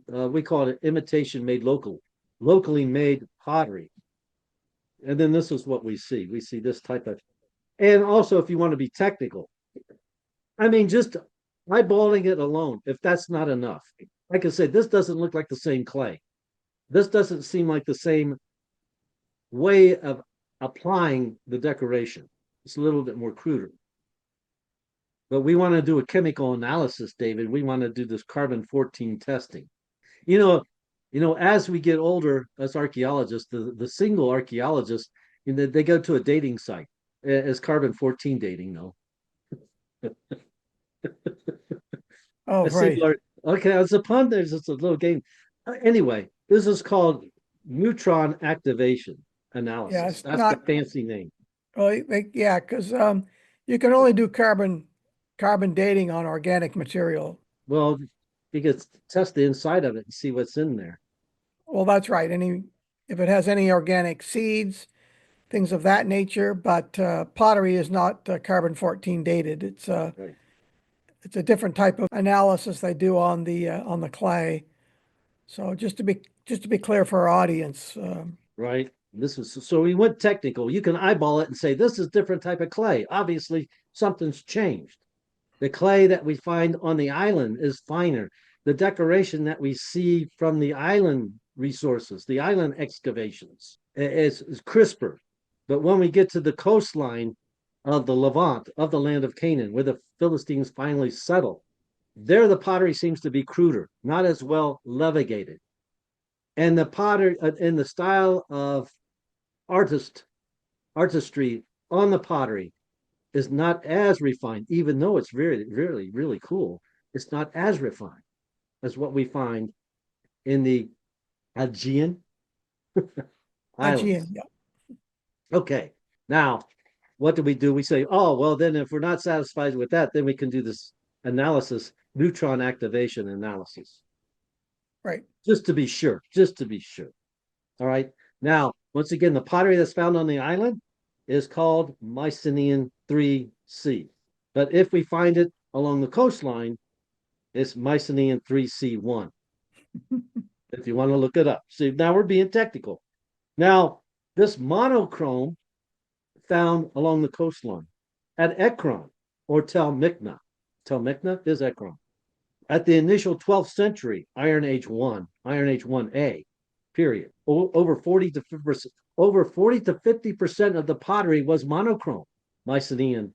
we call it imitation made local, locally made pottery. And then this is what we see. We see this type of, and also if you want to be technical, I mean, just eyeballing it alone, if that's not enough, like I said, this doesn't look like the same clay. This doesn't seem like the same way of applying the decoration. It's a little bit more cruder. But we want to do a chemical analysis, David. We want to do this carbon-14 testing. As we get older as archaeologists, the single archaeologists, they go to a dating site as carbon-14 dating, though. Oh, right. Okay, it's a pun. There's just a little game. Anyway, this is called neutron activation Yeah, analysis. it's That's the not, fancy name. well, yeah, because you can only do carbon dating on organic material. Well, you could test the inside of it and see what's in there. Well, that's right. If it has any organic seeds, things of that nature, but pottery is not carbon-14 dated. Right. It's a different type of analysis they do on the clay. So just to be clear for our audience, Right. This is so we went technical. You can eyeball it and say this is different type of clay. Obviously, something's changed. The clay that we find on the island is finer. The decoration that we see from the island resources, the island excavations, is crisper. But when we get to the coastline of the Levant, of the land of Canaan, where the Philistines finally settle, there the pottery seems to be cruder, not as well levigated. And the potter in the style of artistry on the pottery is not as refined, even though it's really, really, really cool. It's not as refined as what we find in the Aegean Aegean, islands. yeah, Okay, now what do? We say, oh, well, then if we're not satisfied with that, then we can do this analysis, neutron activation analysis, right. just to be sure, All right. Now, once again, the pottery that's found on the island is called Mycenaean 3C. But if we find it along the coastline, it's Mycenaean 3C1. If you want to look it up. See, now we're being technical. Now, this monochrome found along the coastline at Ekron or Tel Mikna. Tel Mikna is Ekron. At the initial 12th century, Iron Age 1, Iron Age 1A, period. Over 40 to 50% of the pottery was monochrome, Mycenaean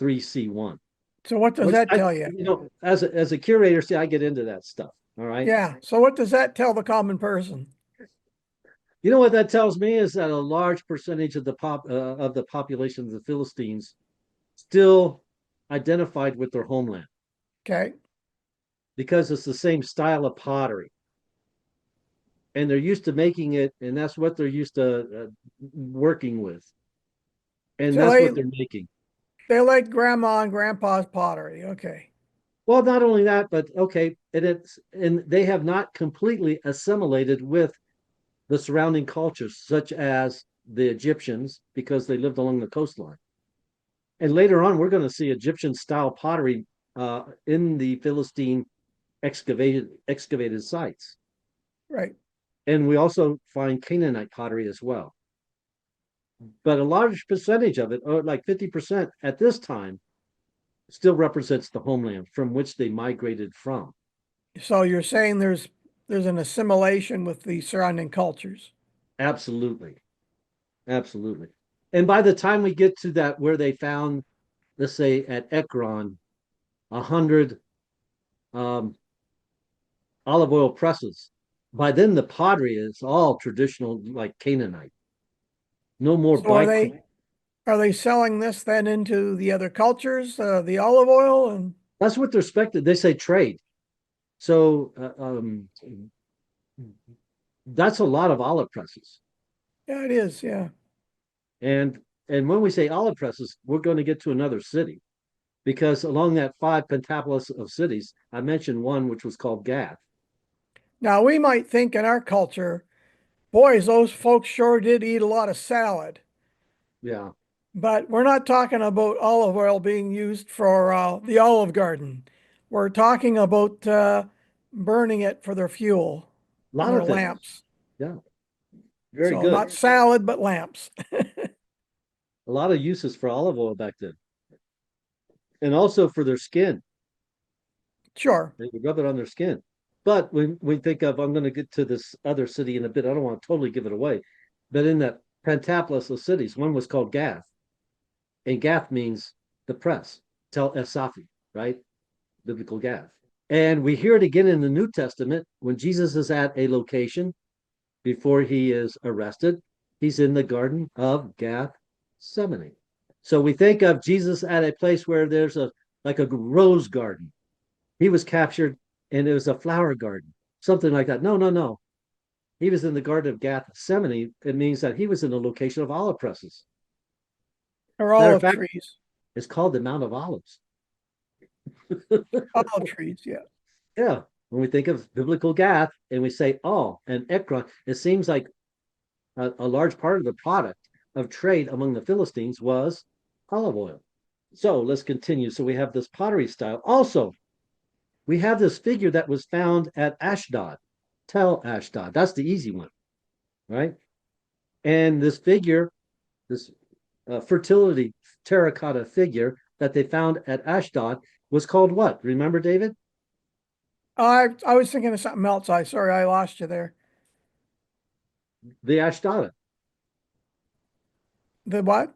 3C1. So what does that tell you? As a curator, see, I get into that stuff. All right. Yeah. So what does that tell the common person? You know what that tells me is that a large percentage of the population of the Philistines still identified with their homeland Okay. because it's the same style of pottery, and they're used to making it, and that's what they're used to working with, and So that's what they're making. They like grandma and grandpa's pottery. Okay. Well, not only that, but okay, and they have not completely assimilated with the surrounding cultures, such as the Egyptians, because they lived along the coastline. And later on, we're going to see Egyptian style pottery in the Philistine excavated sites. Right. And we also find Canaanite pottery as well. But a large percentage of it, or like 50% at this time, still represents the homeland from which they migrated from. So you're saying there's an assimilation with the surrounding cultures. Absolutely. Absolutely. And by the time we get to that, where they found, let's say at Ekron, 100 um, olive oil presses, by then the pottery is all traditional, like Canaanite. No more So are bichrome. they selling this then into the other cultures, the olive oil and That's what they're expected. They say trade. So that's a lot of olive presses. yeah, it is, yeah. And when we say olive presses, we're going to get to another city because along that five pentapolis of cities, I mentioned one which was called Gath. Now we might think in our culture, boys, those folks sure did eat a lot of salad. Yeah. But we're not talking about olive oil being used for the Olive Garden. We're talking about burning it for their fuel A and lot their of things. lamps. Yeah. Very So good. not salad, but lamps. A lot of uses for olive oil back then. And also for their skin. Sure. They would rub it on their skin. But when we think of, I'm going to get to this other city in a bit. I don't want to totally give it away. But in that pentapolis of cities, one was called Gath. And Gath means the press. Tel Esafi, right? Biblical Gath. And we hear it again in the New Testament when Jesus is at a location before he is arrested. He's in the Garden of Gethsemane. So we think of Jesus at a place where there's a like a rose garden. He was captured and it was a flower garden, something like that. No, no, no. He was in the Garden of Gethsemane. It means that he was in a location of olive presses. Or Matter of olive fact, trees. it's called the Mount of Olives. Olive trees, yeah. Yeah. When we think of biblical Gath and we say, oh, and Ekron, it seems like a large part of the product of trade among the Philistines was olive oil. So let's continue. So we have this pottery style. Also, we have this figure that was found at Ashdod, Tel Ashdod. That's the easy one, right? And this figure, this fertility terracotta figure that they found at Ashdod was called what? Remember, David? I was thinking of something else. Sorry, I lost you there. The Ashdod, The what?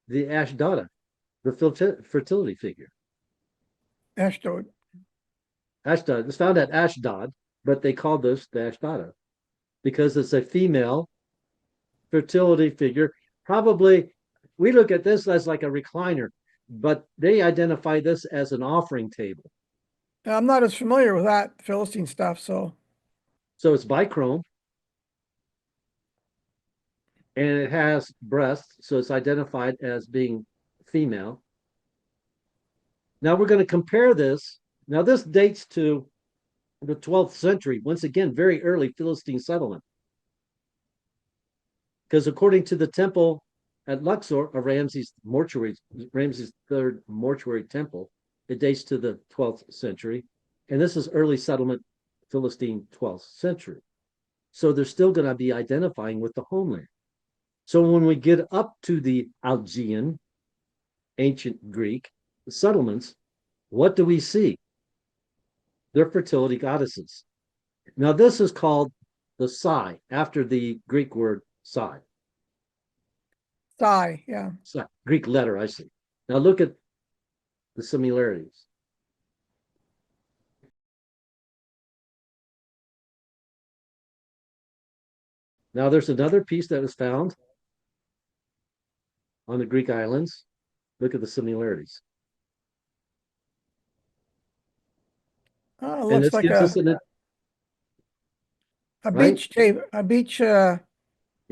the Ashdod, the fertility figure. Ashdod. Ashdod. It's found at Ashdod, but they called this the Ashdod because it's a female fertility figure. Probably we look at this as like a recliner, but they identify this as an offering table. I'm not as familiar with that Philistine stuff, so So it's bichrome and it has breasts, so it's identified as being female. Now we're going to compare this. Now this dates to the 12th century, once again, very early Philistine settlement. Because according to the temple at Luxor, a Ramses third mortuary temple, it dates to the 12th century. And this is early settlement Philistine 12th century. So they're still going to be identifying with the homeland. So when we get up to the Algean, ancient Greek settlements, what do we see? They're fertility goddesses. Now, this is called the Sai, after the Greek word Sai. Thai, yeah. Greek letter, I see. Now look at the similarities. Now there's another piece that was found on the Greek islands. Look at the similarities. It And looks this like gives us a right beach table, a beach recliner.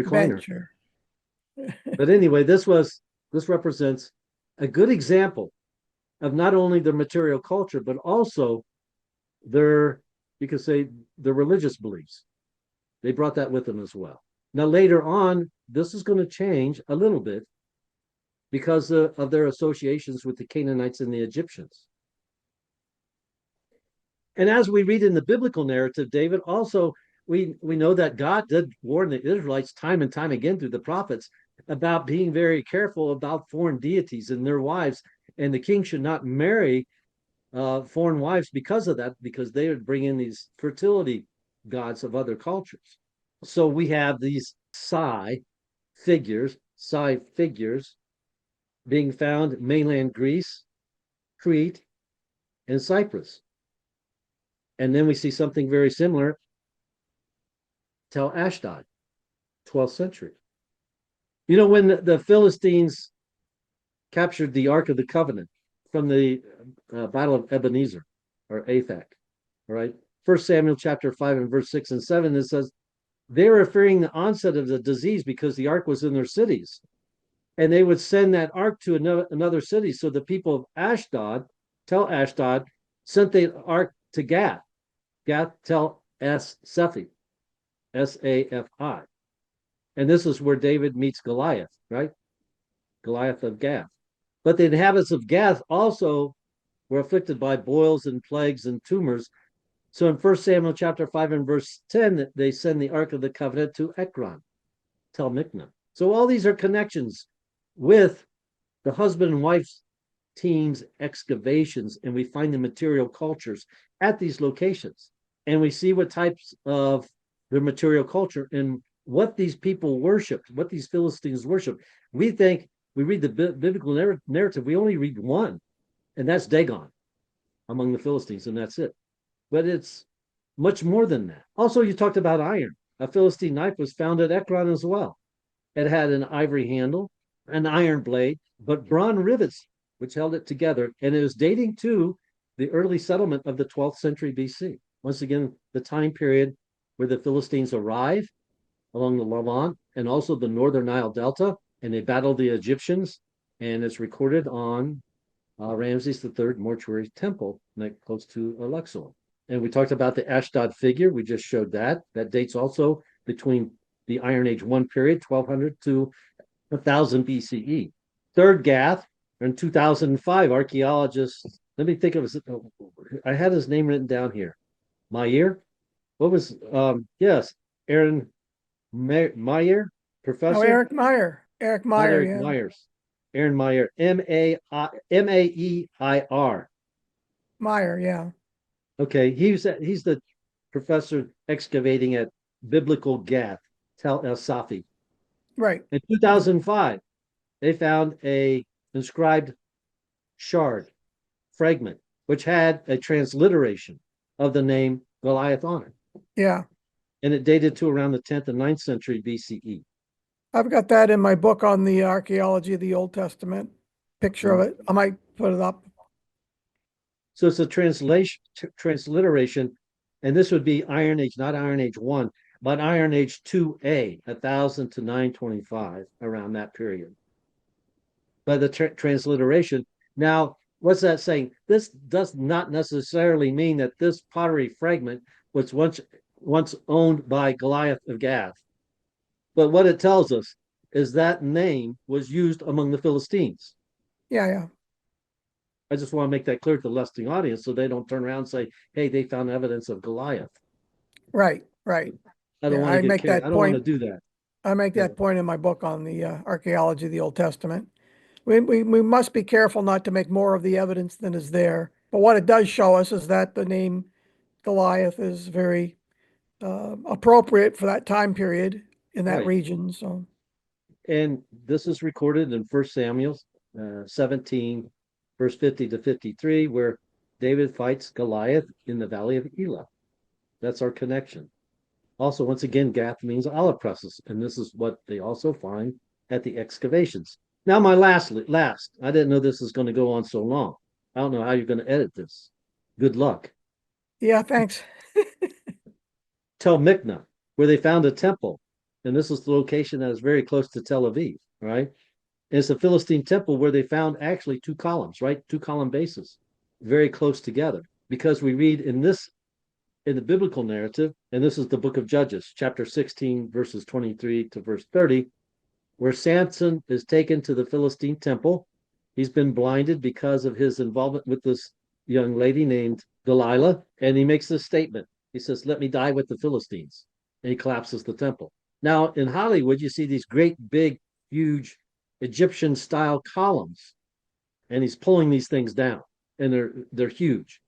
bench. But anyway, this represents a good example of not only their material culture, but also their, you could say, their religious beliefs. They brought that with them as well. Now, later on, this is going to change a little bit because of their associations with the Canaanites and the Egyptians. And as we read in the biblical narrative, David, also we know that God did warn the Israelites time and time again through the prophets about being very careful about foreign deities and their wives, and the king should not marry foreign wives because of that, because they would bring in these fertility gods of other cultures. So we have these psi figures being found in mainland Greece, Crete, and Cyprus. And then we see something very similar, Tel Ashdod, 12th century. You know, when the Philistines captured the Ark of the Covenant from the Battle of Ebenezer, or Aphek, right? 1 Samuel chapter 5 and verse 6 and 7, it says, they were fearing the onset of the disease because the ark was in their cities. And they would send that ark to another city. So the people of Ashdod, Tel Ashdod, sent the ark to Gath. Gath Tel Es Sephi, Safi. And this is where David meets Goliath, right? Goliath of Gath. But the inhabitants of Gath also were afflicted by boils and plagues and tumors. So in 1 Samuel chapter 5 and verse 10, they send the Ark of the Covenant to Ekron, Tel Mikna. So all these are connections with the husband and wife team's excavations, and we find the material cultures at these locations. And we see what types of their material culture and what these people worshiped, what these Philistines worshiped. We think we read the biblical narrative, we only read one, and that's Dagon among the Philistines, and that's it. But it's much more than that. Also, you talked about iron. A Philistine knife was found at Ekron as well. It had an ivory handle, an iron blade, but bronze rivets, which held it together. And it was dating to the early settlement of the 12th century BC. Once again, the time period where the Philistines arrived along the Levant and also the northern Nile Delta, and they battled the Egyptians. And it's recorded on Ramses III mortuary temple close to Luxor. And we talked about the Ashdod figure. We just showed that. That dates also between the Iron Age 1 period, 1200 to 1000 BCE. Third Gath, in 2005, archaeologists, let me think of it. I had his name written down here. Meyer? What was, yes, Aaron Meyer, professor? Oh, Eric Meyer. Eric Meyer, Eric yeah. Myers. Aaron Meyer, Maeier. Meyer, yeah. Okay, he's the professor excavating at biblical Gath, Tel El Safi. Right. In 2005, they found a inscribed shard fragment, which had a transliteration of the name Goliath on it. Yeah. And it dated to around the 10th and 9th century BCE. I've got that in my book on the archaeology of the Old Testament. Picture of it. I might put it up. So it's a transliteration, and this would be Iron Age, not Iron Age 1, but Iron Age 2A, 1000 to 925, around that period. By the transliteration. Now, what's that saying? This does not necessarily mean that this pottery fragment was once owned by Goliath of Gath. But what it tells us is that name was used among the Philistines. Yeah, yeah. I just want to make that clear to the listening audience so they don't turn around and say, hey, they found evidence of Goliath. Right, right. I don't want to get carried. I don't want to do that. I make that point in my book on the archaeology of the Old Testament. We must be careful not to make more of the evidence than is there. But what it does show us is that the name Goliath is very appropriate for that time period in that region. So, and this is recorded in 1 Samuel 17, verse 50 to 53, where David fights Goliath in the valley of Elah. That's our connection. Also, once again, Gath means olive presses, and this is what they also find at the excavations. Now, my last, I didn't know this was going to go on so long. I don't know how you're going to edit this. Good luck. Yeah, thanks. Tel Mikna, where they found a temple, and this is the location that is very close to Tel Aviv, right? And it's a Philistine temple where they found actually two columns, right? Two column bases, very close together. Because we read in the biblical narrative, and this is the book of Judges, chapter 16, verses 23 to verse 30, where Samson is taken to the Philistine temple. He's been blinded because of his involvement with this young lady named Delilah, and he makes this statement. He says, "Let me die with the Philistines." And he collapses the temple. Now, in Hollywood, you see these great, big, huge Egyptian style columns, and he's pulling these things down, and they're huge.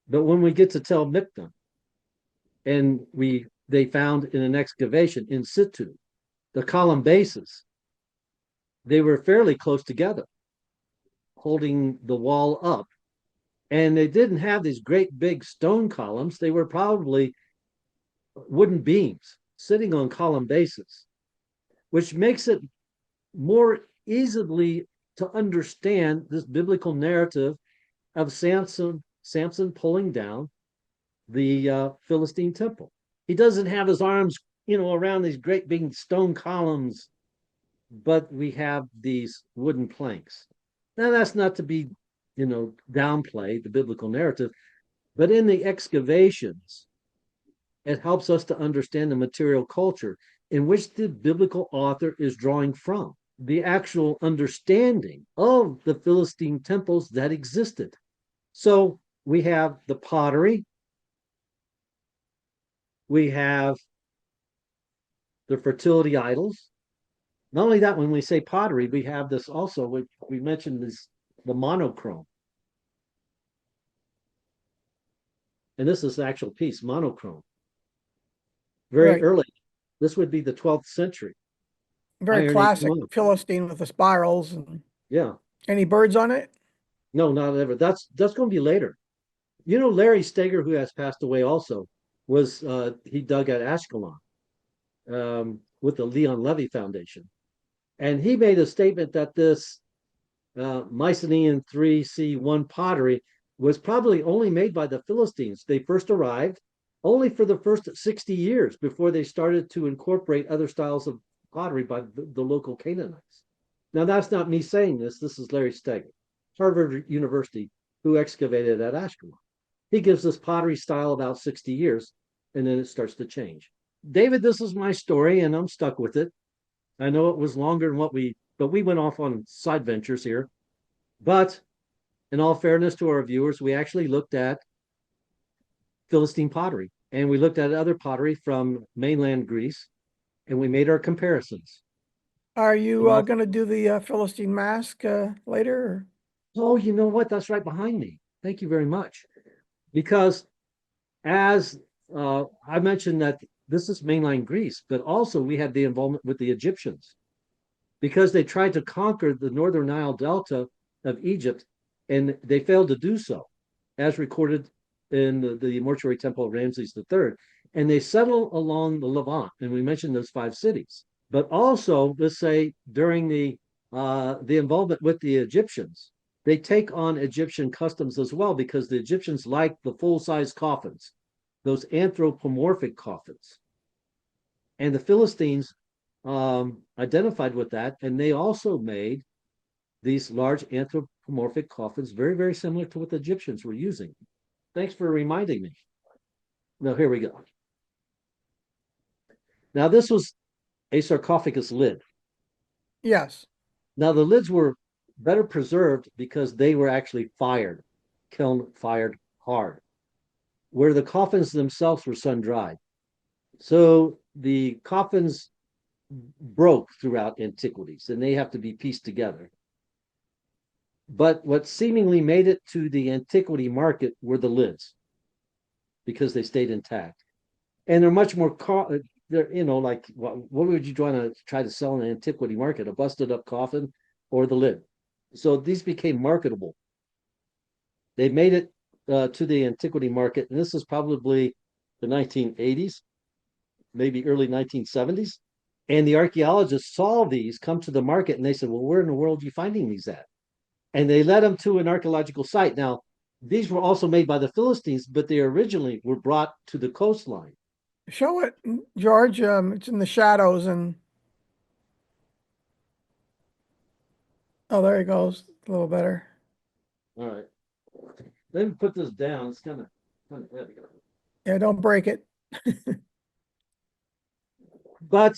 But when we get to Tel Mikna, and they found in an excavation in situ the column bases, they were fairly close together, holding the wall up. And they didn't have these great big stone columns. They were probably wooden beams sitting on column bases, which makes it more easily to understand this biblical narrative of Samson pulling down the Philistine temple. He doesn't have his arms, around these great big stone columns, but we have these wooden planks. Now, that's not to be, downplay the biblical narrative, but in the excavations, it helps us to understand the material culture in which the biblical author is drawing from, the actual understanding of the Philistine temples that existed. So we have the pottery, we have the fertility idols. Not only that, when we say pottery, we have this also, we mentioned this, the monochrome. And this is the actual piece, monochrome. Very Right. early. This would be the 12th century. Very Iron Age classic mono. Philistine with the spirals. And Yeah. any birds on it? No, not ever. That's going to be later. Larry Steger, who has passed away also, was he dug at Ashkelon with the Leon Levy Foundation. And he made a statement that this Mycenaean 3C1 pottery was probably only made by the Philistines. They first arrived only for the first 60 years before they started to incorporate other styles of pottery by the local Canaanites. Now, that's not me saying this. This is Larry Steger, Harvard University, who excavated at Ashkelon. He gives this pottery style about 60 years, and then it starts to change. David, this is my story, and I'm stuck with it. I know it was longer than but we went off on side ventures here. But in all fairness to our viewers, we actually looked at Philistine pottery, and we looked at other pottery from mainland Greece, and we made our comparisons. Are you going to do the Philistine mask later? Or? Oh, you know what? That's right behind me. Thank you very much. Because as I mentioned that this is mainland Greece, but also we had the involvement with the Egyptians because they tried to conquer the northern Nile Delta of Egypt, and they failed to do so, as recorded in the mortuary temple of Ramses III. And they settle along the Levant, and we mentioned those 5 cities. But also, let's say during the involvement with the Egyptians, they take on Egyptian customs as well, because the Egyptians like the full-size coffins, those anthropomorphic coffins. And the Philistines identified with that, and they also made these large anthropomorphic coffins, very, very similar to what the Egyptians were using. Thanks for reminding me. Now, here we go. Now, this was a sarcophagus lid. Yes. Now, the lids were better preserved because they were actually kiln fired hard, where the coffins themselves were sun-dried. So the coffins broke throughout antiquities, and they have to be pieced together. But what seemingly made it to the antiquity market were the lids, because they stayed intact. And they're much more, like, what would you want to try to sell in an antiquity market? A busted up coffin or the lid? So these became marketable. They made it to the antiquity market, and this is probably the 1980s, maybe early 1970s. And the archaeologists saw these come to the market, and they said, well, where in the world are you finding these at? And they led them to an archaeological site. Now, these were also made by the Philistines, but they originally were brought to the coastline. Show it, George. It's in the shadows, and Oh, there he goes. A little better. All right. Let me put this down. It's kind of heavy. Yeah, don't break it. But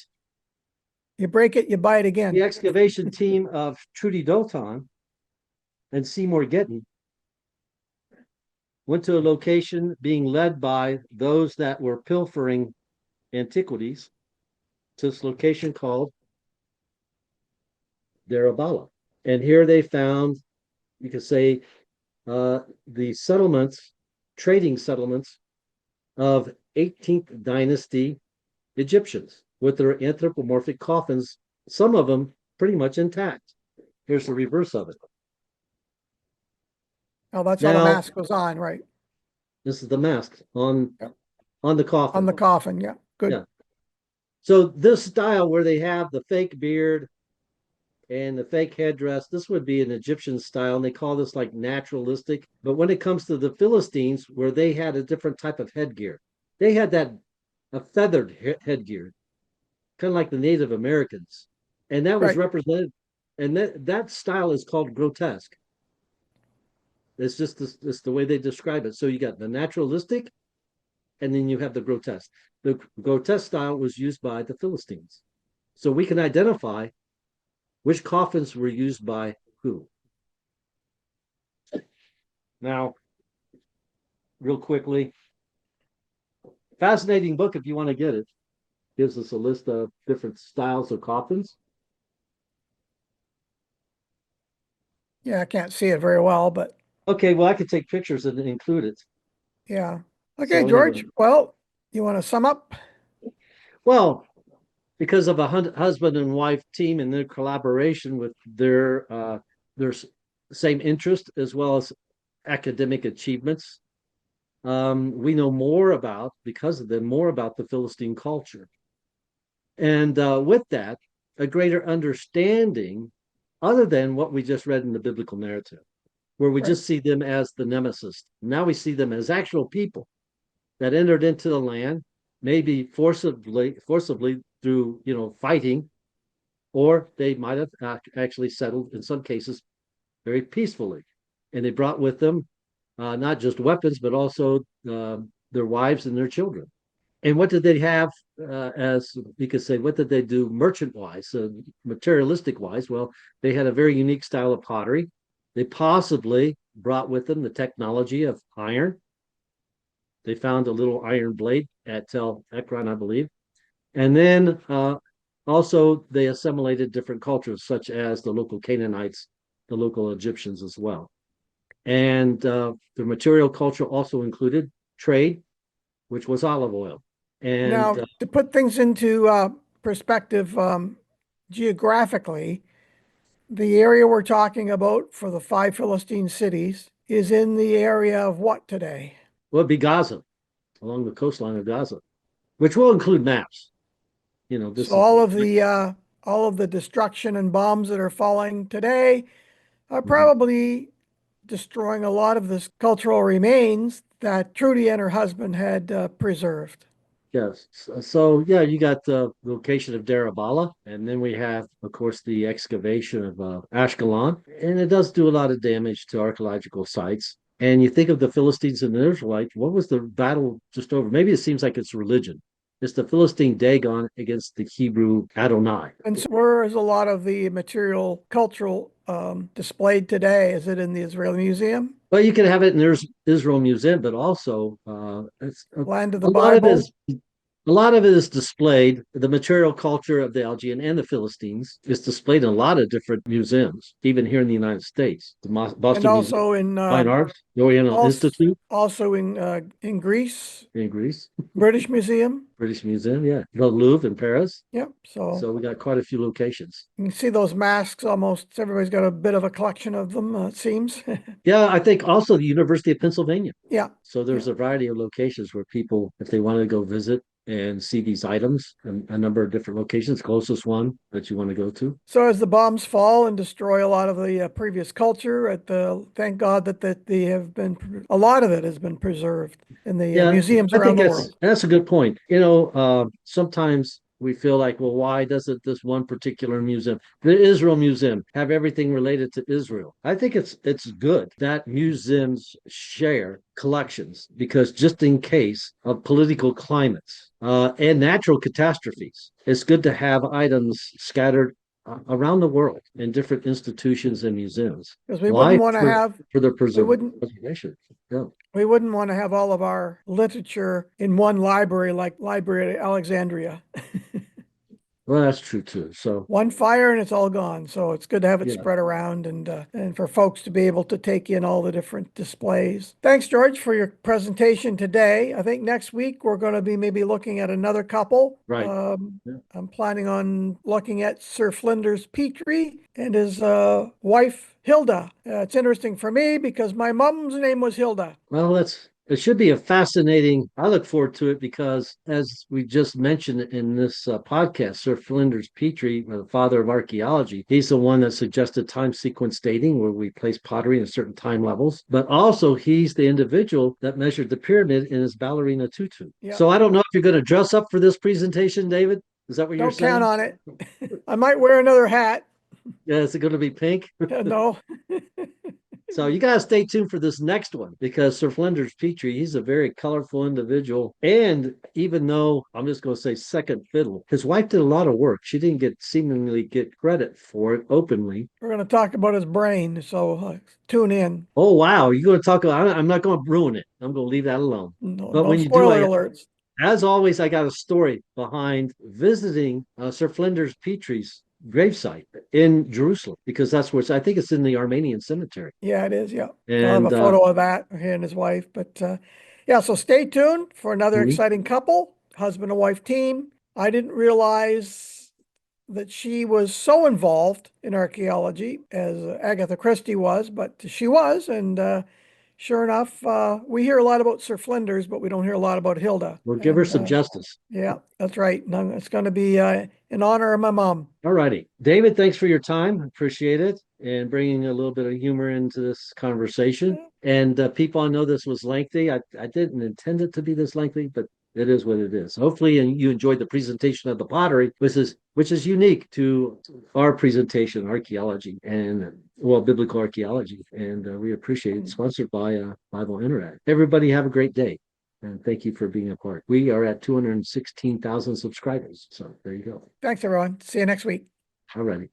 You break it, you buy it the again. excavation team of Trude and Seymour Getty went to a location being led by those that were pilfering antiquities to this location called Darabala. And here they found, you could say, the settlements, trading settlements of 18th dynasty Egyptians with their anthropomorphic coffins, some of them pretty much intact. Here's the reverse of it. Oh, that's how the Now, mask goes on, right? this is the mask on Yep. on the coffin. On the coffin, yeah. Good. Yeah. So this style where they have the fake beard and the fake headdress, this would be an Egyptian style, and they call this like naturalistic. But when it comes to the Philistines, where they had a different type of headgear, they had that a feathered headgear, kind of like the Native Americans, and that was Right. represented. And that style is called grotesque. It's just it's the way they describe it. So you got the naturalistic, and then you have the grotesque. The grotesque style was used by the Philistines. So we can identify which coffins were used by who. Now, real quickly, fascinating book if you want to get it. Gives us a list of different styles of coffins. Yeah, I can't see it very well, but Okay, well, I could take pictures and include it. yeah. Okay, So anyway, George. Well, you want to sum up? well, because of a husband and wife team and their collaboration with their same interest as well as academic achievements, we know more about, because of them, more about the Philistine culture. And with that, a greater understanding, other than what we just read in the biblical narrative, where we Right. just see them as the nemesis. Now we see them as actual people that entered into the land, maybe forcibly through fighting, or they might have actually settled in some cases very peacefully, and they brought with them not just weapons but also their wives and their children. And what did they have, as you could say, what did they do merchant wise, materialistic wise? Well, they had a very unique style of pottery. They possibly brought with them the technology of iron. They found a little iron blade at Tel Ekron, I believe. And then also they assimilated different cultures, such as the local Canaanites, the local Egyptians as well. And the material culture also included trade, which was olive oil. And Now, to put things into perspective, geographically, the area we're talking about for the 5 Philistine cities is in the area of what today? well, it'd be Gaza, along the coastline of Gaza, which will include maps. This So is all of the destruction and bombs that are falling today are Mhm. probably destroying a lot of this cultural remains that Trudy and her husband had preserved. Yes. So yeah, you got the location of Darabala, and then we have, of course, the excavation of Ashkelon, and it does do a lot of damage to archaeological sites. And you think of the Philistines and the Israelites, what was the battle just over? Maybe it seems like it's religion. It's the Philistine Dagon against the Hebrew Adonai. And so where is a lot of the material cultural displayed today? Is it in the Israeli Museum, Well, you can have it in there's Israel Museum, but also it's Land of the a lot of it Bible? is a lot of it is displayed. The material culture of the Algean and the Philistines is displayed in a lot of different museums, even here in the United States. The And Boston Museum also of Fine Arts, the Oriental also Institute also in Greece, in Greece, British Museum. British Museum, yeah, the Louvre in Paris. Yep. So So we got quite a few locations. you can see those masks. Almost everybody's got a bit of a collection of them. It seems. Yeah, I think also the University of Pennsylvania. Yeah. So Yeah. there's a variety of locations where people, if they wanted to go visit and see these items, a number of different locations, closest one that you want to go to. So as the bombs fall and destroy a lot of the previous culture, thank God that they have been a lot of it has been preserved in the Yeah, museums I around think the that's world. that's a good point. Sometimes we feel like, well, why doesn't this one particular museum, the Israel Museum, have everything related to Israel? I think it's good that museums share collections because just in case of political climates and natural catastrophes, it's good to have items scattered around the world in different institutions and museums. Because we Why? wouldn't want to have, For their we wouldn't, preservation. Yeah. we wouldn't want to have all of our literature in one library, like Library at Alexandria. Well, that's true too. So One fire and it's all gone. So it's good to have it yeah, spread around and for folks to be able to take in all the different displays. Thanks, George, for your presentation today. I think next week we're going to be maybe looking at another couple. right. Yeah. I'm planning on looking at Sir Flinders Petrie and his wife Hilda. It's interesting for me because my mom's name was Hilda. Well, it should be a fascinating. I look forward to it because, as we just mentioned in this podcast, Sir Flinders Petrie, the father of archaeology, he's the one that suggested time sequence dating, where we place pottery in certain time levels. But also, he's the individual that measured the pyramid in his ballerina tutu. Yep. So I don't know if you're going to dress up for this presentation, David. Is that what you're Don't saying? count on it. I might wear another hat. Yeah, is it going to be pink? No. So you got to stay tuned for this next one because Sir Flinders Petrie, he's a very colorful individual. And even though I'm just going to say second fiddle, his wife did a lot of work. She didn't seemingly get credit for it openly. We're going to talk about his brain, so tune in. Oh, wow. You're going to talk about, I'm not going to ruin it. I'm going to leave that alone. No, But no when you do, spoiler alerts. as always, I got a story behind visiting Sir Flinders Petrie's gravesite in Jerusalem because that's where I think it's in the Armenian cemetery. Yeah, it is. Yeah. And I'll have a photo of that, he and his wife. But yeah, so stay tuned for another exciting couple, husband and wife team. I didn't realize that she was so involved in archaeology as Agatha Christie was, but she was. And sure enough, we hear a lot about Sir Flinders, but we don't hear a lot about Hilda. We'll give her some justice. Yeah, that's right. No, it's going to be in honor of my mom. All righty. David, thanks for your time. Appreciate it. And bringing a little bit of humor into this conversation. And people, I know this was lengthy. I didn't intend it to be this lengthy, but it is what it is. Hopefully, you enjoyed the presentation of the pottery, which is unique to our presentation, archaeology and biblical archaeology. And we appreciate it. Sponsored by Bible Interact. Everybody have a great day. And thank you for being a part. We are at 216,000 subscribers. So there you go. Thanks, everyone. See you next week. All righty.